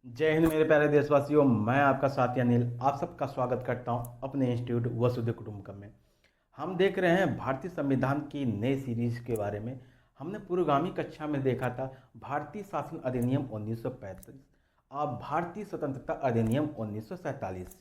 जय हिंद मेरे प्यारे देशवासियों। मैं आपका साथी अनिल आप सबका स्वागत करता हूं अपने इंस्टीट्यूट वसुधैव कुटुंबकम में। हम देख रहे हैं भारतीय संविधान की नई सीरीज के बारे में। हमने पूर्वगामी कक्षा में देखा था भारतीय शासन अधिनियम 1935 और भारतीय स्वतंत्रता अधिनियम 1947।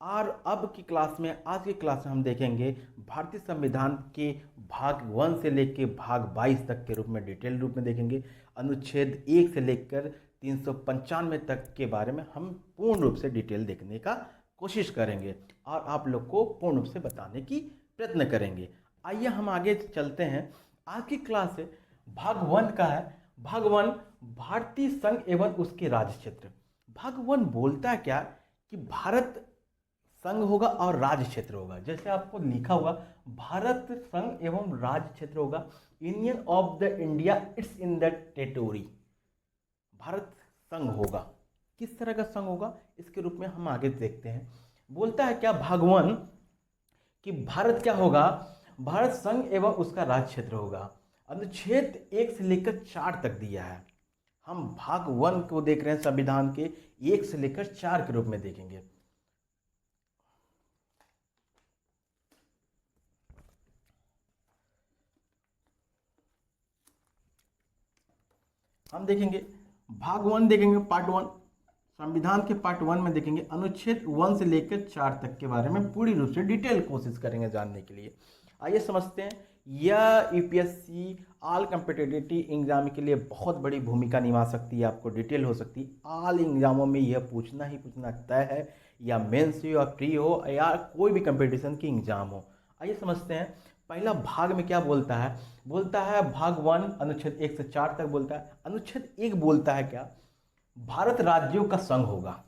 और अब की क्लास में आज की क्लास में हम देखेंगे भारतीय संविधान के भाग 1 से लेकर भाग 22 तक के रूप में डिटेल रूप में देखेंगे। अनुच्छेद 1 से लेकर 395 तक के बारे में हम पूर्ण रूप से डिटेल देखने का कोशिश करेंगे और आप लोग को पूर्ण रूप से बताने की प्रयत्न करेंगे। आइए हम आगे चलते हैं। आज की क्लास है भाग 1 का है। भाग 1 भारतीय संघ एवं उसके राज्य क्षेत्र। भाग 1 बोलता है क्या कि भारत संघ होगा और राज्य क्षेत्र होगा। जैसे आपको लिखा हुआ भारत संघ एवं राज्य क्षेत्र होगा। Union of the India it's in the territory. Bharat संघ होगा। किस तरह का संघ होगा इसके रूप में हम आगे देखते हैं। बोलता है क्या भाग 1 कि भारत क्या होगा, भारत संघ एवं उसका राज्य क्षेत्र होगा। अनुच्छेद 1 से लेकर 4 तक दिया है। हम भाग 1 को देख रहे हैं, संविधान के 1 से लेकर 4 के रूप में देखेंगे। हम देखेंगे भाग 1 देखेंगे, पार्ट 1 संविधान के पार्ट 1 में देखेंगे अनुच्छेद 1 से लेकर 4 तक के बारे में पूरी रूप से डिटेल कोशिश करेंगे जानने के लिए। आइए समझते हैं। यह यूपीएससी ऑल कम्पिटिटिव एग्जाम के लिए बहुत बड़ी भूमिका निभा सकती है, आपको डिटेल हो सकती है। ऑल एग्जामों में यह पूछना ही पूछना तय है, या मेंस हो या प्री हो या कोई भी कंपटीशन की एग्जाम हो। आइए समझते हैं। पहला भाग में क्या बोलता है, बोलता है भाग 1 अनुच्छेद 1 से 4 तक बोलता है। अनुच्छेद 1 बोलता है क्या, भारत राज्यों का संघ होगा।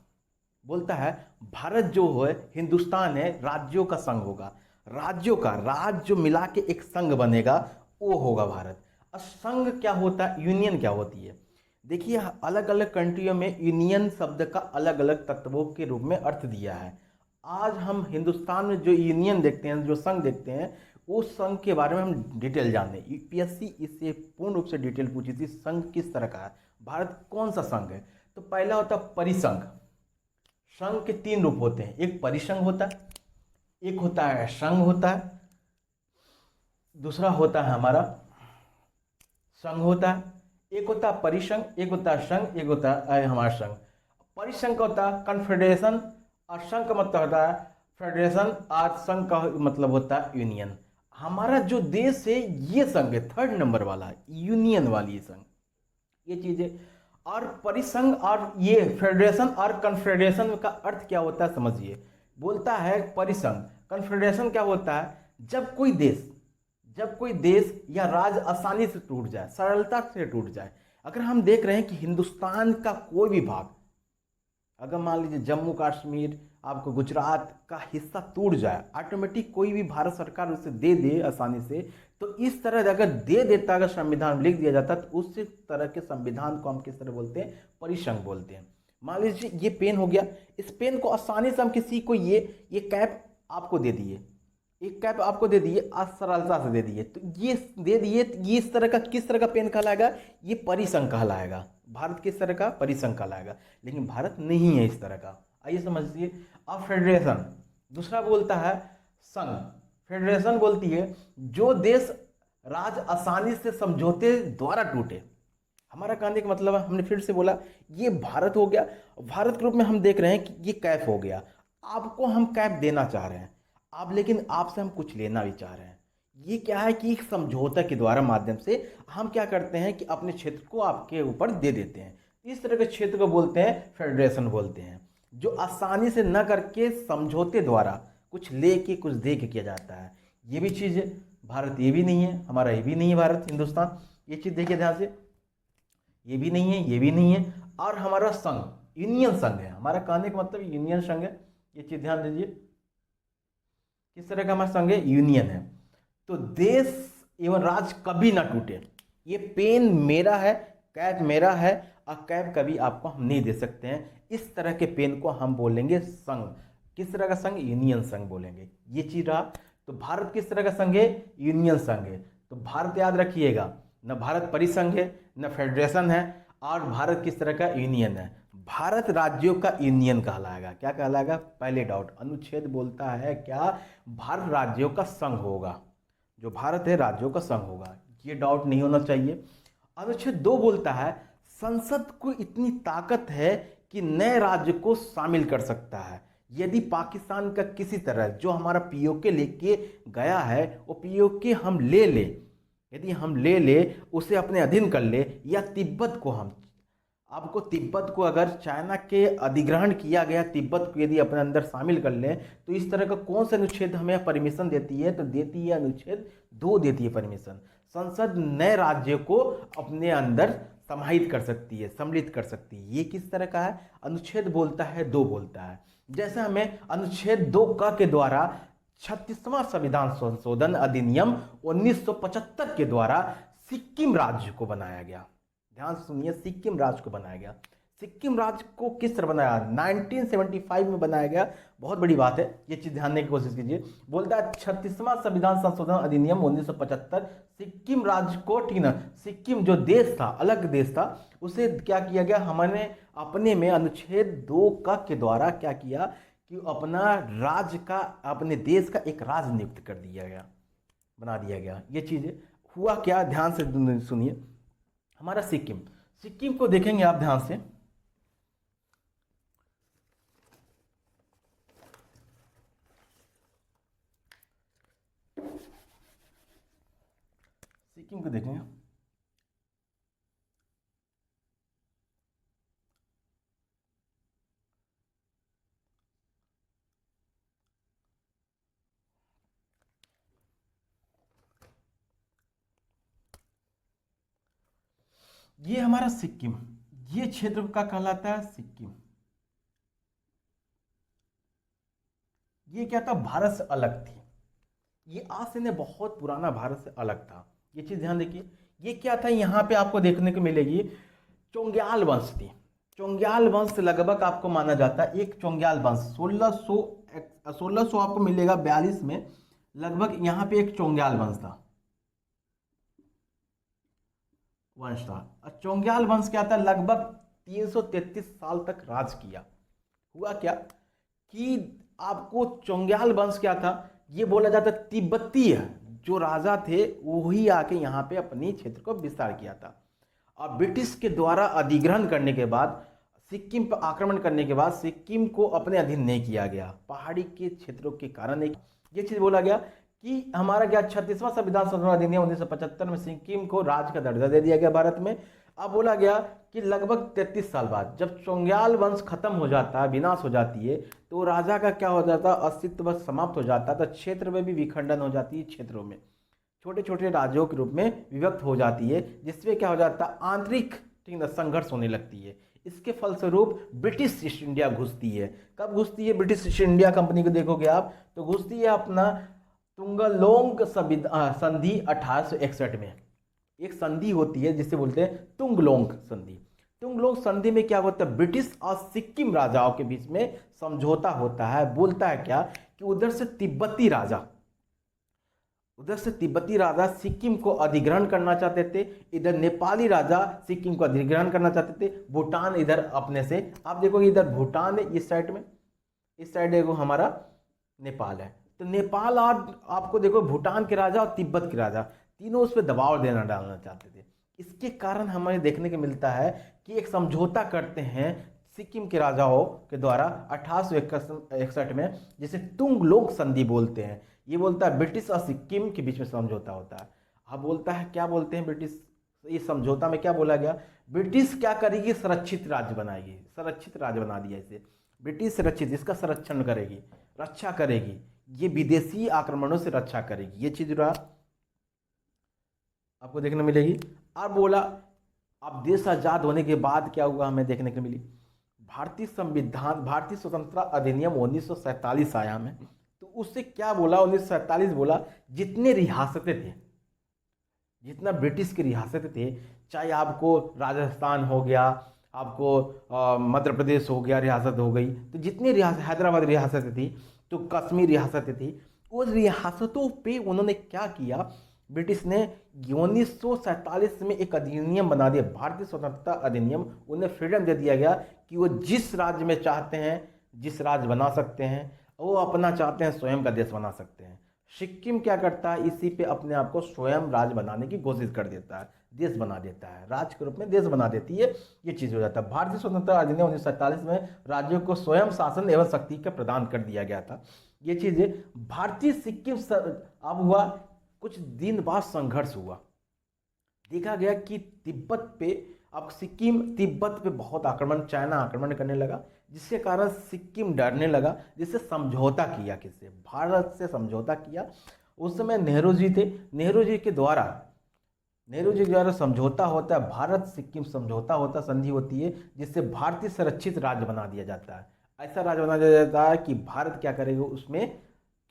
बोलता है भारत जो है, हिंदुस्तान है, राज्यों का संघ होगा। राज्यों का राज्य जो मिला के एक संघ बनेगा वो होगा भारत। अब संघ क्या होता है, यूनियन क्या होती है। देखिए अलग अलग कंट्रियों में यूनियन शब्द का अलग अलग तत्वों के रूप में अर्थ दिया है। आज हम हिंदुस्तान में जो यूनियन देखते हैं, जो संघ देखते हैं, उस संघ के बारे में हम डिटेल जाने। यूपीएससी इससे पूर्ण रूप से डिटेल पूछी थी, संघ किस तरह का है, भारत कौन सा संघ है। तो पहला होता है परिसंघ। संघ के 3 रूप होते हैं, एक परिसंघ होता है, एक होता है संघ होता है, दूसरा होता है हमारा संघ होता है। एक होता है परिसंघ, एक होता है संघ, एक होता है हमारा संघ। परिसंघ का होता है कन्फेडरेशन और संघ का मतलब होता है फेडरेशन और संघ का मतलब होता है यूनियन। हमारा जो देश है ये संघ है, 3rd नंबर वाला यूनियन वाली संघ, ये चीजें। और परिसंघ और ये फेडरेशन और कन्फेडरेशन का अर्थ क्या होता है समझिए। बोलता है परिसंघ कन्फेडरेशन क्या होता है, जब कोई देश या राज्य आसानी से टूट जाए, सरलता से टूट जाए। अगर हम देख रहे हैं कि हिंदुस्तान का कोई भी भाग, अगर मान लीजिए जम्मू कश्मीर, आपको गुजरात का हिस्सा टूट जाए, ऑटोमेटिक कोई भी भारत सरकार उसे दे दे आसानी से, तो इस तरह अगर दे देता, अगर संविधान में लिख दिया जाता, तो उस तरह के संविधान को हम किस तरह बोलते हैं, परिसंघ बोलते हैं। मान लीजिए ये पेन हो गया, इस पेन को आसानी से हम किसी को ये कैप आपको दे दिए, एक कैप आपको दे दिए, आज सरलता से दे दिए, तो ये दे दिए, तो ये इस तरह का किस तरह का पेन कहलाएगा, ये परिसंघ कहलाएगा। भारत किस तरह का, परिसंघ कहलाएगा। लेकिन भारत नहीं है इस तरह का। आइए समझिए। अब फेडरेशन दूसरा बोलता है संघ। फेडरेशन बोलती है जो देश राज्य आसानी से समझौते द्वारा टूटे। हमारा कहने का मतलब है, हमने फिर से बोला ये भारत हो गया। भारत के रूप में हम देख रहे हैं कि ये कैफ हो गया, आपको हम कैफ देना चाह रहे हैं आप, लेकिन आपसे हम कुछ लेना भी चाह रहे हैं। ये क्या है कि एक समझौता के द्वारा माध्यम से हम क्या करते हैं कि अपने क्षेत्र को आपके ऊपर दे देते हैं। इस तरह के क्षेत्र को बोलते हैं फेडरेशन बोलते हैं, जो आसानी से न करके समझौते द्वारा कुछ लेके कुछ दे के किया जाता है। ये भी चीज़ है, भारत ये भी नहीं है, हमारा ये भी नहीं है, भारत हिंदुस्तान, ये चीज़ देखिए ध्यान से, ये भी नहीं है, ये भी नहीं है। और हमारा संघ यूनियन संघ है, हमारा कहने का मतलब यूनियन संघ है, ये चीज़ ध्यान दीजिए। किस तरह का हमारा संघ है, यूनियन है। तो देश एवं राज्य कभी ना टूटे। ये पेन मेरा है, कैप मेरा है, और कैप कभी आपको हम नहीं दे सकते हैं। इस तरह के पेन को हम बोलेंगे संघ। किस तरह का संघ, यूनियन संघ बोलेंगे। ये चीज रहा। तो भारत किस तरह का संघ है, यूनियन संघ है। तो भारत याद रखिएगा, न भारत परिसंघ है, न फेडरेशन है, और भारत किस तरह का यूनियन है। भारत राज्यों का यूनियन कहलाएगा। क्या कहलाएगा? पहले डाउट, अनुच्छेद बोलता है क्या? भारत राज्यों का संघ होगा, जो भारत है राज्यों का संघ होगा, ये डाउट नहीं होना चाहिए। अनुच्छेद 2 बोलता है संसद को इतनी ताकत है कि नए राज्य को शामिल कर सकता है। यदि पाकिस्तान का किसी तरह जो हमारा पीओके लेके गया है वो पीओके हम ले ले, यदि हम ले ले उसे अपने अधीन कर ले, या तिब्बत को हम, आपको तिब्बत को अगर चाइना के अधिग्रहण किया गया तिब्बत को यदि अपने अंदर शामिल कर लें, तो इस तरह का कौन सा अनुच्छेद हमें परमिशन देती है? तो देती है अनुच्छेद 2 देती है परमिशन। संसद नए राज्य को अपने अंदर समाहित कर सकती है, सम्मिलित कर सकती है। ये किस तरह का है? अनुच्छेद बोलता है 2 बोलता है। जैसे हमें अनुच्छेद 2 क के द्वारा 36वां संविधान संशोधन अधिनियम 1975 के द्वारा सिक्किम राज्य को बनाया गया। ध्यान से सुनिए, सिक्किम राज्य को बनाया गया। सिक्किम राज्य को किस तरह बनाया? 1975 में बनाया गया। बहुत बड़ी बात है, ये चीज ध्यान देने की कोशिश कीजिए। बोलता है 36वां संविधान संशोधन अधिनियम 1975 सिक्किम राज्य को, ठीक ना, सिक्किम जो देश था, अलग देश था, उसे क्या किया गया? हमने अपने में अनुच्छेद 2 का के द्वारा क्या किया कि अपना राज्य का, अपने देश का एक राज्य नियुक्त कर दिया गया, बना दिया गया। ये चीज हुआ क्या? ध्यान से सुनिए। हमारा सिक्किम, सिक्किम को देखेंगे आप ध्यान से। सिक्किम को देखेंगे, ये हमारा सिक्किम, ये क्षेत्र का कहलाता है सिक्किम। ये क्या था? भारत से अलग थी। ये आज से नहीं, बहुत पुराना भारत से अलग था। ये चीज ध्यान देखिए। ये क्या था? यहाँ पे आपको देखने को मिलेगी चोंग्याल वंश थी। चोंग्याल वंश लगभग आपको माना जाता है, एक चोंग्याल वंश 1600 आपको मिलेगा 42 में, लगभग यहाँ पे एक चोंग्याल वंश था। चोंग्याल वंश क्या था? लगभग 333 साल तक राज किया। हुआ क्या कि आपको चोंग्याल वंश क्या था? ये बोला जाता तिब्बतीय जो राजा थे वही आके यहाँ पे अपनी क्षेत्र को विस्तार किया था। और ब्रिटिश के द्वारा अधिग्रहण करने के बाद, सिक्किम पर आक्रमण करने के बाद सिक्किम को अपने अधीन नहीं किया गया, पहाड़ी के क्षेत्रों के कारण। एक ये चीज बोला गया कि हमारा क्या 36वां संविधान संशोधन अधिनियम 1975 में सिक्किम को राज्य का दर्जा दे दिया गया भारत में। अब बोला गया कि लगभग 33 साल बाद जब चोंग्याल वंश खत्म हो जाता है, विनाश हो जाती है, तो राजा का क्या हो जाता है? अस्तित्व समाप्त हो जाता है। तो क्षेत्र में भी विखंडन हो जाती है, क्षेत्रों में छोटे छोटे राज्यों के रूप में विभक्त हो जाती है, जिसमें क्या हो जाता है? आंतरिक, ठीक ना, संघर्ष होने लगती है। इसके फलस्वरूप ब्रिटिश ईस्ट इंडिया घुसती है। कब घुसती है ब्रिटिश ईस्ट इंडिया कंपनी को? देखोगे आप तो घुसती है अपना तुंगलोंग संधि 1861 में। एक संधि होती है जिसे बोलते हैं तुंगलोंग संधि। तुंगलोंग संधि में क्या होता है? ब्रिटिश और सिक्किम राजाओं के बीच में समझौता होता है। बोलता है क्या कि उधर से तिब्बती राजा सिक्किम को अधिग्रहण करना चाहते थे, इधर नेपाली राजा सिक्किम को अधिग्रहण करना चाहते थे, भूटान इधर अपने से, आप देखोगे इधर भूटान है इस साइड में, इस साइड देखो हमारा नेपाल है। तो नेपाल और आपको देखो भूटान के राजा और तिब्बत के राजा तीनों उस पर दबाव डालना चाहते थे। इसके कारण हमें देखने को मिलता है कि एक समझौता करते हैं सिक्किम के राजाओं के द्वारा 1861 में, जिसे तुंगलोंग संधि बोलते हैं। ये बोलता है ब्रिटिश और सिक्किम के बीच में समझौता होता है। अब बोलता है, क्या बोलते हैं ब्रिटिश? इस समझौता में क्या बोला गया? ब्रिटिश क्या करेगी? संरक्षित राज्य बनाएगी, संरक्षित राज्य बना दिया इसे। ब्रिटिश संरक्षित, इसका संरक्षण करेगी, रक्षा करेगी, ये विदेशी आक्रमणों से रक्षा करेगी। ये चीज रहा आपको देखने मिलेगी। अब बोला, अब देश आजाद होने के बाद क्या हुआ हमें देखने को मिली? भारतीय संविधान, भारतीय स्वतंत्रता अधिनियम 1947 आया हमें। तो उससे क्या बोला? 1947 बोला जितने रियासतें थे, जितना ब्रिटिश की रियासतें थे, चाहे आपको राजस्थान हो गया, आपको मध्य प्रदेश हो गया, रियासत हो गई, तो जितनी रियासत, हैदराबाद रियासतें थी, तो कश्मीर रियासतें थी, उस रियासतों पे उन्होंने क्या किया? ब्रिटिश ने 1947 में एक अधिनियम बना दिया, भारतीय स्वतंत्रता अधिनियम। उन्हें फ्रीडम दे दिया गया कि वो जिस राज्य में चाहते हैं, जिस राज्य बना सकते हैं, वो अपना चाहते हैं स्वयं का देश बना सकते हैं। सिक्किम क्या करता है, इसी पे अपने आप को स्वयं राज्य बनाने की कोशिश कर देता है, देश बना देता है, राज्य के रूप में देश बना देती है। ये चीज हो जाता है। भारतीय स्वतंत्रता अधिनियम 1947 में राज्यों को स्वयं शासन एवं शक्ति का प्रदान कर दिया गया था। ये चीजें भारतीय सिक्किम अब हुआ, कुछ दिन बाद संघर्ष हुआ। देखा गया कि तिब्बत पे, अब सिक्किम तिब्बत पे बहुत आक्रमण, चाइना आक्रमण करने लगा, जिसके कारण सिक्किम डरने लगा, जिससे समझौता किया, किससे, भारत से समझौता किया। उस समय नेहरू जी थे, नेहरू जी के द्वारा समझौता होता है, भारत सिक्किम समझौता होता, संधि होती है, जिससे भारतीय संरक्षित राज्य बना दिया जाता है। ऐसा राज्य बना दिया जाता है कि भारत क्या करेगी, उसमें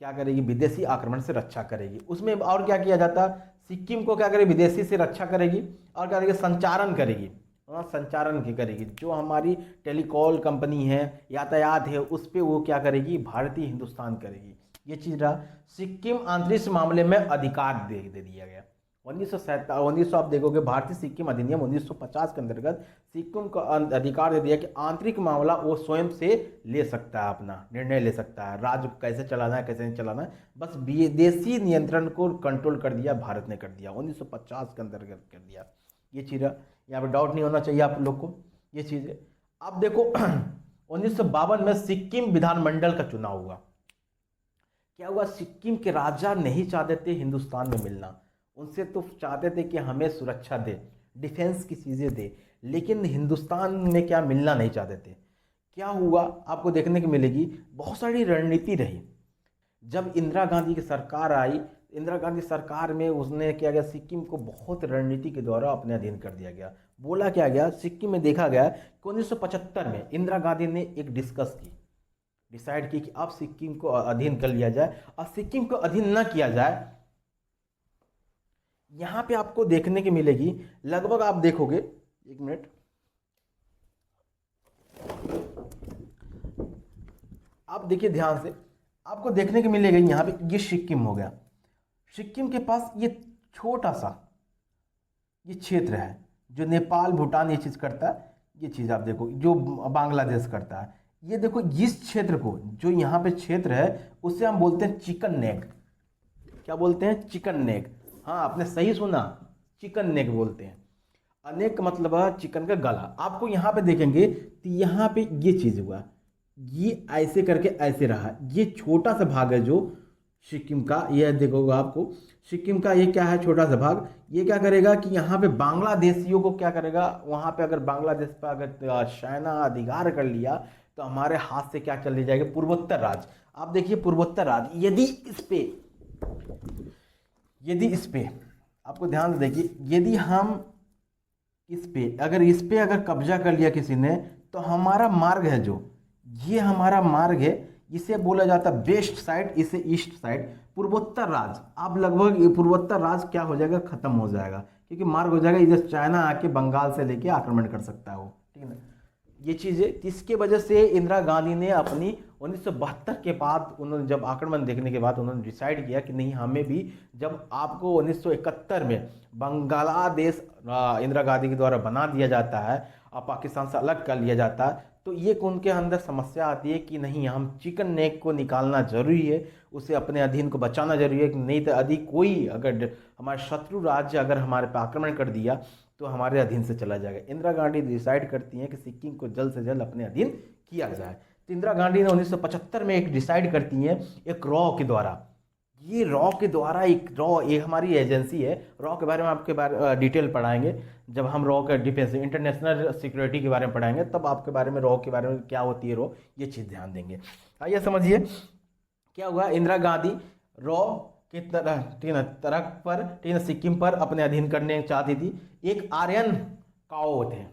क्या करेगी, विदेशी आक्रमण से रक्षा करेगी। उसमें और क्या किया जाता, सिक्किम को क्या करेगी, विदेशी से रक्षा करेगी, और क्या करेगी, संचारण करेगी। हाँ, संचारण की करेगी, जो हमारी टेलीकॉल कंपनी है, यातायात है, उस पर वो क्या करेगी, भारतीय हिंदुस्तान करेगी। ये चीज रहा। सिक्किम आंतरिक मामले में अधिकार दे दिया गया। 1900 आप देखोगे, भारतीय सिक्किम अधिनियम 1950 के अंतर्गत सिक्किम को अधिकार दे दिया कि आंतरिक मामला वो स्वयं से ले सकता है, अपना निर्णय ले सकता है, राज्य को कैसे चलाना है, कैसे नहीं चलाना है। बस विदेशी नियंत्रण को कंट्रोल कर दिया, भारत ने कर दिया, 1950 के अंतर्गत कर दिया। ये चीज़, यहाँ पे डाउट नहीं होना चाहिए आप लोग को। ये चीज़ अब देखो 1952 में सिक्किम विधानमंडल का चुनाव हुआ। क्या हुआ, सिक्किम के राजा नहीं चाहते थे हिंदुस्तान में मिलना, उनसे तो चाहते थे कि हमें सुरक्षा दे, डिफेंस की चीज़ें दे, लेकिन हिंदुस्तान में क्या मिलना नहीं चाहते थे। क्या हुआ, आपको देखने को मिलेगी, बहुत सारी रणनीति रही। जब इंदिरा गांधी की सरकार आई, इंदिरा गांधी सरकार में उसने क्या गया, सिक्किम को बहुत रणनीति के द्वारा अपने अधीन कर दिया गया। बोला क्या गया, सिक्किम में देखा गया कि 1975 में इंदिरा गांधी ने एक डिसाइड की कि अब सिक्किम को अधीन कर लिया जाए, और सिक्किम को अधीन न किया जाए। यहां पे आपको देखने की मिलेगी, लगभग आप देखोगे, एक मिनट, आप देखिए ध्यान से, आपको देखने को मिलेगा यहां पे, ये सिक्किम हो गया। सिक्किम के पास ये छोटा सा ये क्षेत्र है, जो नेपाल भूटान ये चीज करता है। ये चीज आप देखो, जो बांग्लादेश करता है। ये देखो, इस क्षेत्र को, जो यहाँ पे क्षेत्र है, उसे हम बोलते हैं चिकन नेक। क्या बोलते हैं, चिकन नेक। हाँ, आपने सही सुना, चिकन नेक बोलते हैं। अनेक का मतलब है चिकन का गला। आपको यहाँ पे देखेंगे तो यहाँ पे ये चीज हुआ, ये ऐसे करके ऐसे रहा। ये छोटा सा भाग है जो सिक्किम का, ये देखोगे आपको, सिक्किम का ये क्या है, छोटा सा भाग। ये क्या करेगा कि यहाँ पे बांग्लादेशियों को क्या करेगा, वहाँ पे अगर बांग्लादेश पर अगर चाइना अधिकार कर लिया, तो हमारे हाथ से क्या चले जाएगा, पूर्वोत्तर राज्य। आप देखिए पूर्वोत्तर राज्य, यदि इस पे आपको ध्यान से देखिए, यदि हम इस पे अगर कब्जा कर लिया किसी ने, तो हमारा मार्ग है जो, ये हमारा मार्ग है, इसे बोला जाता है वेस्ट साइड, इसे ईस्ट साइड, पूर्वोत्तर राज्य। अब लगभग ये पूर्वोत्तर राज्य क्या हो जाएगा, खत्म हो जाएगा, क्योंकि मार्ग हो जाएगा इधर, चाइना आके बंगाल से लेके आक्रमण कर सकता है वो, ठीक है ना। ये चीजें, इसके वजह से इंदिरा गांधी ने अपनी 1972 के बाद, उन्होंने जब आक्रमण देखने के बाद उन्होंने डिसाइड किया कि नहीं, हमें भी, जब आपको 1971 में बांग्लादेश इंदिरा गांधी के द्वारा बना दिया जाता है और पाकिस्तान से अलग कर लिया जाता है, तो ये उनके अंदर समस्या आती है कि नहीं, हम चिकन नेक को निकालना जरूरी है, उसे अपने अधीन को बचाना जरूरी है, कि नहीं तो यदि कोई अगर हमारे शत्रु राज्य अगर हमारे पर आक्रमण कर दिया, तो हमारे अधीन से चला जाएगा। इंदिरा गांधी डिसाइड करती हैं कि सिक्किम को जल्द से जल्द अपने अधीन किया जाए। तो इंदिरा गांधी ने 1975 में एक डिसाइड करती हैं, एक रॉ के द्वारा, ये रॉ के द्वारा, एक हमारी एजेंसी है, रॉ के बारे में आपके बारे डिटेल पढ़ाएंगे, जब हम रॉ का डिफेंस इंटरनेशनल सिक्योरिटी के बारे में पढ़ाएंगे, तब आपके बारे में रॉ के बारे में क्या होती है रॉ, ये चीज़ ध्यान देंगे। आइए समझिए क्या हुआ, इंदिरा गांधी रॉ की तरह, ठीक है, तरह पर, ठीक है, सिक्किम पर अपने अधीन करने चाहती थी। एक आर्यन काओ थे,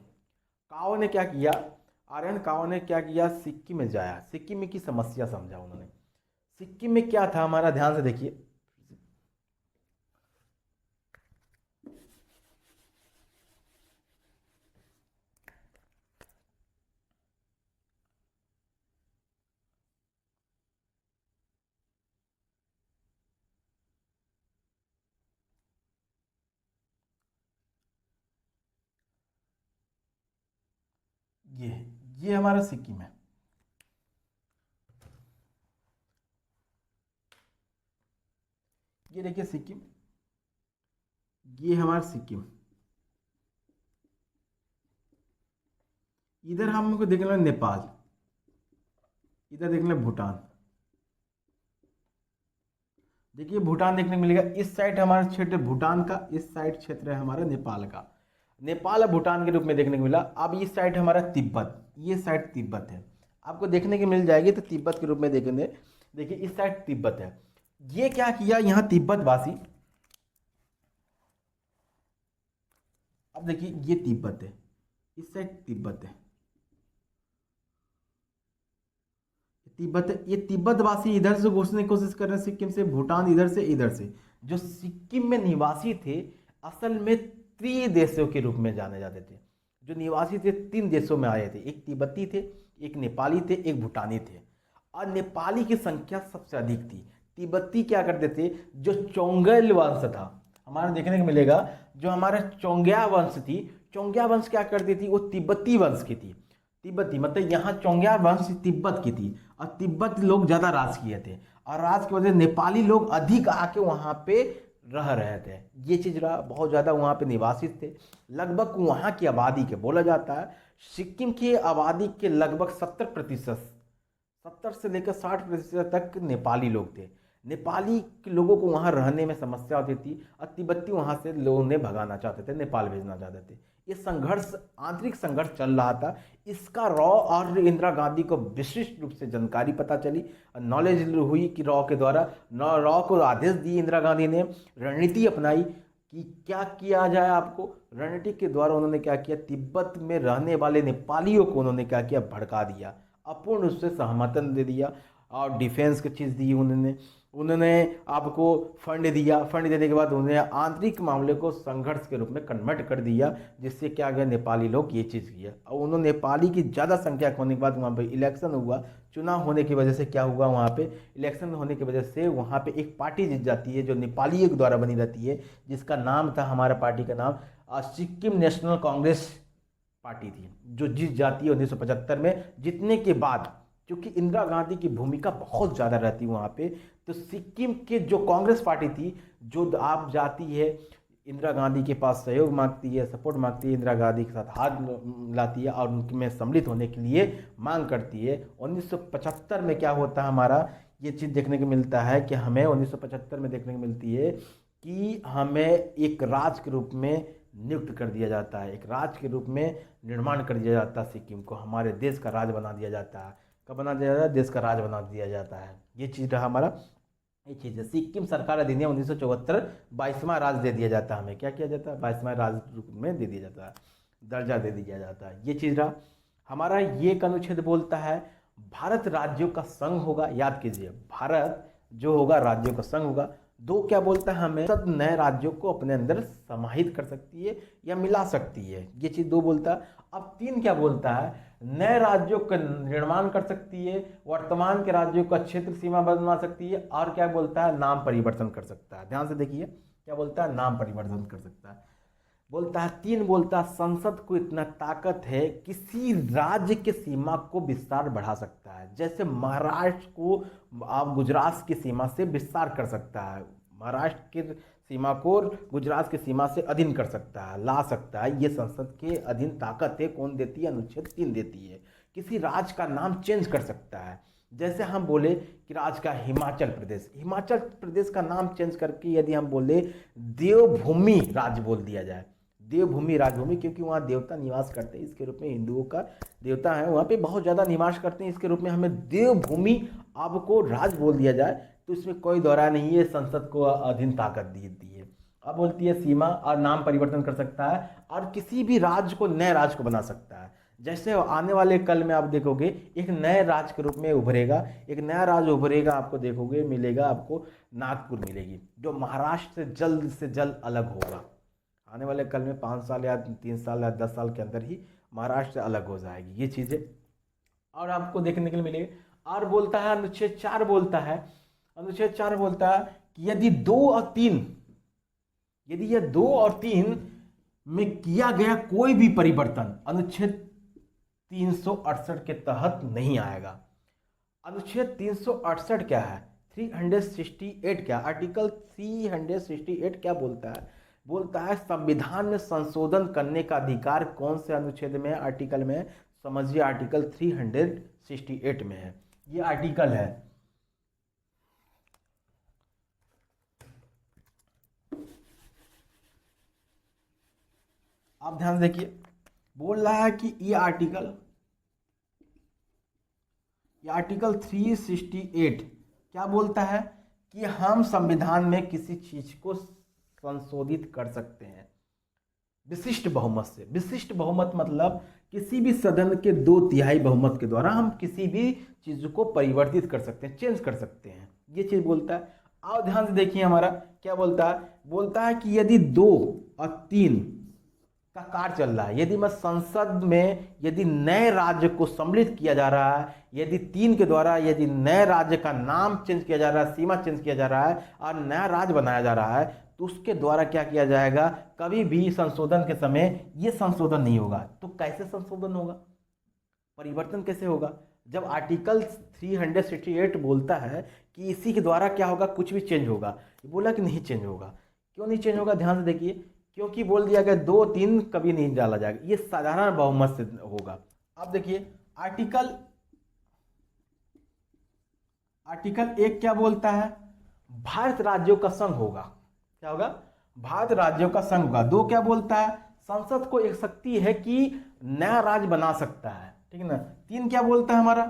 काओ ने क्या किया, आर्यन काओ ने क्या किया, सिक्किम में जाया, सिक्किम में की समस्या समझा उन्होंने। सिक्किम में क्या था, हमारा ध्यान से देखिए, ये हमारा सिक्किम है। ये देखिए सिक्किम, ये हमारा सिक्किम। इधर हमको देखना है नेपाल, इधर देखना है भूटान। देखिए भूटान देखने को मिलेगा, इस साइड हमारा क्षेत्र भूटान का, इस साइड क्षेत्र है हमारा नेपाल का। नेपाल और भूटान के रूप में देखने को मिला। अब इस साइड हमारा तिब्बत, ये साइड तिब्बत है, आपको देखने की मिल जाएगी, तो तिब्बत के रूप में देखेंगे। देखिए इस साइड तिब्बत है। ये क्या किया यहाँ तिब्बत वासी, अब देखिए ये तिब्बत है, इस साइड तिब्बत है, तिब्बत है। ये तिब्बत वासी इधर से घुसने की कोशिश कर रहे हैं सिक्किम से, भूटान इधर से, इधर से। जो सिक्किम में निवासी थे असल में त्रिदेशियों के रूप में जाने जाते थे। जो निवासी थे 3 देशों में आए थे, एक तिब्बती थे, एक नेपाली थे, एक भूटानी थे। और नेपाली की संख्या सबसे अधिक थी। तिब्बती क्या करते थे, जो चोंगल वंश था हमारा देखने को मिलेगा, जो हमारा चोंग्या वंश थी, चोंग्या वंश क्या करती थी, वो तिब्बती वंश की थी। तिब्बती मतलब यहाँ चोंग्या वंश तिब्बत की थी, और तिब्बत लोग ज़्यादा राज किए थे, और राज की वजह से नेपाली लोग अधिक आके वहाँ पे रह रहे थे। ये चीज़ रहा, बहुत ज़्यादा वहाँ पे निवासी थे। लगभग वहाँ की आबादी के बोला जाता है, सिक्किम की आबादी के लगभग 70% 70 से लेकर 60% तक नेपाली लोग थे। नेपाली के लोगों को वहाँ रहने में समस्या होती थी, और तिब्बती वहाँ से लोगों ने भगाना चाहते थे, नेपाल भेजना चाहते थे। ये संघर्ष, आंतरिक संघर्ष चल रहा था। इसका रॉ और इंदिरा गांधी को विशिष्ट रूप से जानकारी पता चली, नॉलेज हुई कि रॉ के द्वारा, रॉ को आदेश दिए इंदिरा गांधी ने, रणनीति अपनाई कि क्या किया जाए आपको। रणनीति के द्वारा उन्होंने क्या किया, तिब्बत में रहने वाले नेपालियों को उन्होंने क्या किया, भड़का दिया, अपूर्ण रूप से समर्थन दे दिया, और डिफेंस की चीज़ दी उन्होंने आपको फंड दिया। फंड देने के बाद उन्होंने आंतरिक मामले को संघर्ष के रूप में कन्वर्ट कर दिया, जिससे क्या गया, नेपाली लोग ये चीज़ किया। और उन्होंने नेपाली की ज़्यादा संख्या होने के बाद वहाँ पे इलेक्शन हुआ, चुनाव होने की वजह से क्या हुआ, वहाँ पे इलेक्शन होने की वजह से वहाँ पे एक पार्टी जीत जाती है, जो नेपालियों के द्वारा बनी रहती है, जिसका नाम था, हमारा पार्टी का नाम सिक्किम नेशनल कांग्रेस पार्टी थी, जो जीत जाती है 1975 में। जीतने के बाद क्योंकि इंदिरा गांधी की भूमिका बहुत ज़्यादा रहती है वहाँ पे, तो सिक्किम के जो कांग्रेस पार्टी थी, जो आप जाती है इंदिरा गांधी के पास सहयोग मांगती है, सपोर्ट मांगती है, इंदिरा गांधी के साथ हाथ मिलाती है और उनमें सम्मिलित होने के लिए मांग करती है। 1975 में क्या होता है, हमारा ये चीज़ देखने को मिलता है कि हमें 1975 में देखने को मिलती है कि हमें एक राज्य के रूप में नियुक्त कर दिया जाता है, एक राज्य के रूप में निर्माण कर दिया जाता है। सिक्किम को हमारे देश का राज्य बना दिया जाता है। कब बना दिया जाता है, देश का राज्य बना दिया जाता है। ये चीज़ रहा हमारा, ये चीज़ है। सिक्किम सरकार अधिनियम 1974 22वां राज्य दे दिया जाता है। हमें क्या किया जाता है, 22वां राज्य रूप में दे दिया जाता है, दर्जा दे दिया जाता है। ये चीज़ रहा हमारा। ये एक अनुच्छेद बोलता है भारत राज्यों का संघ होगा। याद कीजिए, भारत जो होगा राज्यों का संघ होगा। 2 क्या बोलता है, हमें सब नए राज्यों को अपने अंदर समाहित कर सकती है या मिला सकती है। ये चीज़ 2 बोलता है। अब 3 क्या बोलता है, नए राज्यों का निर्माण कर सकती है, वर्तमान के राज्यों का क्षेत्र सीमा बदलवा सकती है, और क्या बोलता है, नाम परिवर्तन कर सकता है। ध्यान से देखिए क्या बोलता है, नाम परिवर्तन कर सकता है बोलता है। 3 बोलता है संसद को इतना ताकत है किसी राज्य के सीमा को विस्तार बढ़ा सकता है। जैसे महाराष्ट्र को आप गुजरात की सीमा से विस्तार कर सकता है, महाराष्ट्र की सीमा को गुजरात की सीमा से अधीन कर सकता है, ला सकता है। ये संसद के अधीन ताकत है। कौन देती है, अनुच्छेद 3 देती है। किसी राज्य का नाम चेंज कर सकता है। जैसे हम बोले कि राज्य का हिमाचल प्रदेश, हिमाचल प्रदेश का नाम चेंज करके यदि हम बोले देवभूमि राज्य बोल दिया जाए, देवभूमि राजभूमि, क्योंकि वहाँ देवता निवास करते हैं, इसके रूप में हिंदुओं का देवता है वहाँ पे बहुत ज़्यादा निवास करते हैं, इसके रूप में हमें देवभूमि आपको राज बोल दिया जाए, तो इसमें कोई दौरा नहीं है। संसद को अधीन ताकत दी है। अब बोलती है सीमा और नाम परिवर्तन कर सकता है, और किसी भी राज्य को नए राज्य को बना सकता है। जैसे आने वाले कल में आप देखोगे एक नए राज्य के रूप में उभरेगा, एक नया राज्य उभरेगा, आपको देखोगे मिलेगा, आपको नागपुर मिलेगी, जो महाराष्ट्र से जल्द अलग होगा। आने वाले कल में 5 साल या 3 साल या 10 साल के अंदर ही महाराष्ट्र से अलग हो जाएगी। ये चीज़ें और आपको देखने के लिए मिलेगी। और बोलता है अनुच्छेद 4 बोलता है, अनुच्छेद 4 बोलता है कि यदि 2 और 3, यदि यह 2 और 3 में किया गया कोई भी परिवर्तन, अनुच्छेद 368 के तहत नहीं आएगा। अनुच्छेद 368 क्या है? 368 क्या? आर्टिकल 368 क्या बोलता है? बोलता है संविधान में संशोधन करने का अधिकार कौन से अनुच्छेद में है? आर्टिकल में। समझिए आर्टिकल 368 में है। ये आर्टिकल है। आप ध्यान से देखिए, बोल रहा है कि ये आर्टिकल 368 क्या बोलता है? कि हम संविधान में किसी चीज को संशोधित कर सकते हैं विशिष्ट बहुमत से। विशिष्ट बहुमत मतलब किसी भी सदन के 2/3 बहुमत के द्वारा हम किसी भी चीज को परिवर्तित कर सकते हैं, चेंज कर सकते हैं, ये चीज बोलता है। आओ ध्यान से देखिए हमारा क्या बोलता है। बोलता है कि यदि 2 और 3 का कार्य चल रहा है, यदि मैं संसद में यदि नए राज्य को सम्मिलित किया जा रहा है, यदि 3 के द्वारा यदि नए राज्य का नाम चेंज किया जा रहा है, सीमा चेंज किया जा रहा है और नया राज्य बनाया जा रहा है, तो उसके द्वारा क्या किया जाएगा? कभी भी संशोधन के समय ये संशोधन नहीं होगा। तो कैसे संशोधन होगा, परिवर्तन कैसे होगा? जब आर्टिकल 368 बोलता है कि इसी के द्वारा क्या होगा, कुछ भी चेंज होगा, बोला कि नहीं चेंज होगा। क्यों नहीं चेंज होगा? ध्यान से देखिए, क्योंकि बोल दिया गया 2-3 कभी नहीं डाला जाएगा, ये साधारण बहुमत से होगा। अब देखिए आर्टिकल 1 क्या बोलता है? भारत राज्यों का संघ होगा। क्या होगा? भारत राज्यों का संघ होगा। 2 क्या बोलता है? संसद को एक शक्ति है कि नया राज्य बना सकता है, ठीक है ना। 3 क्या बोलता है हमारा?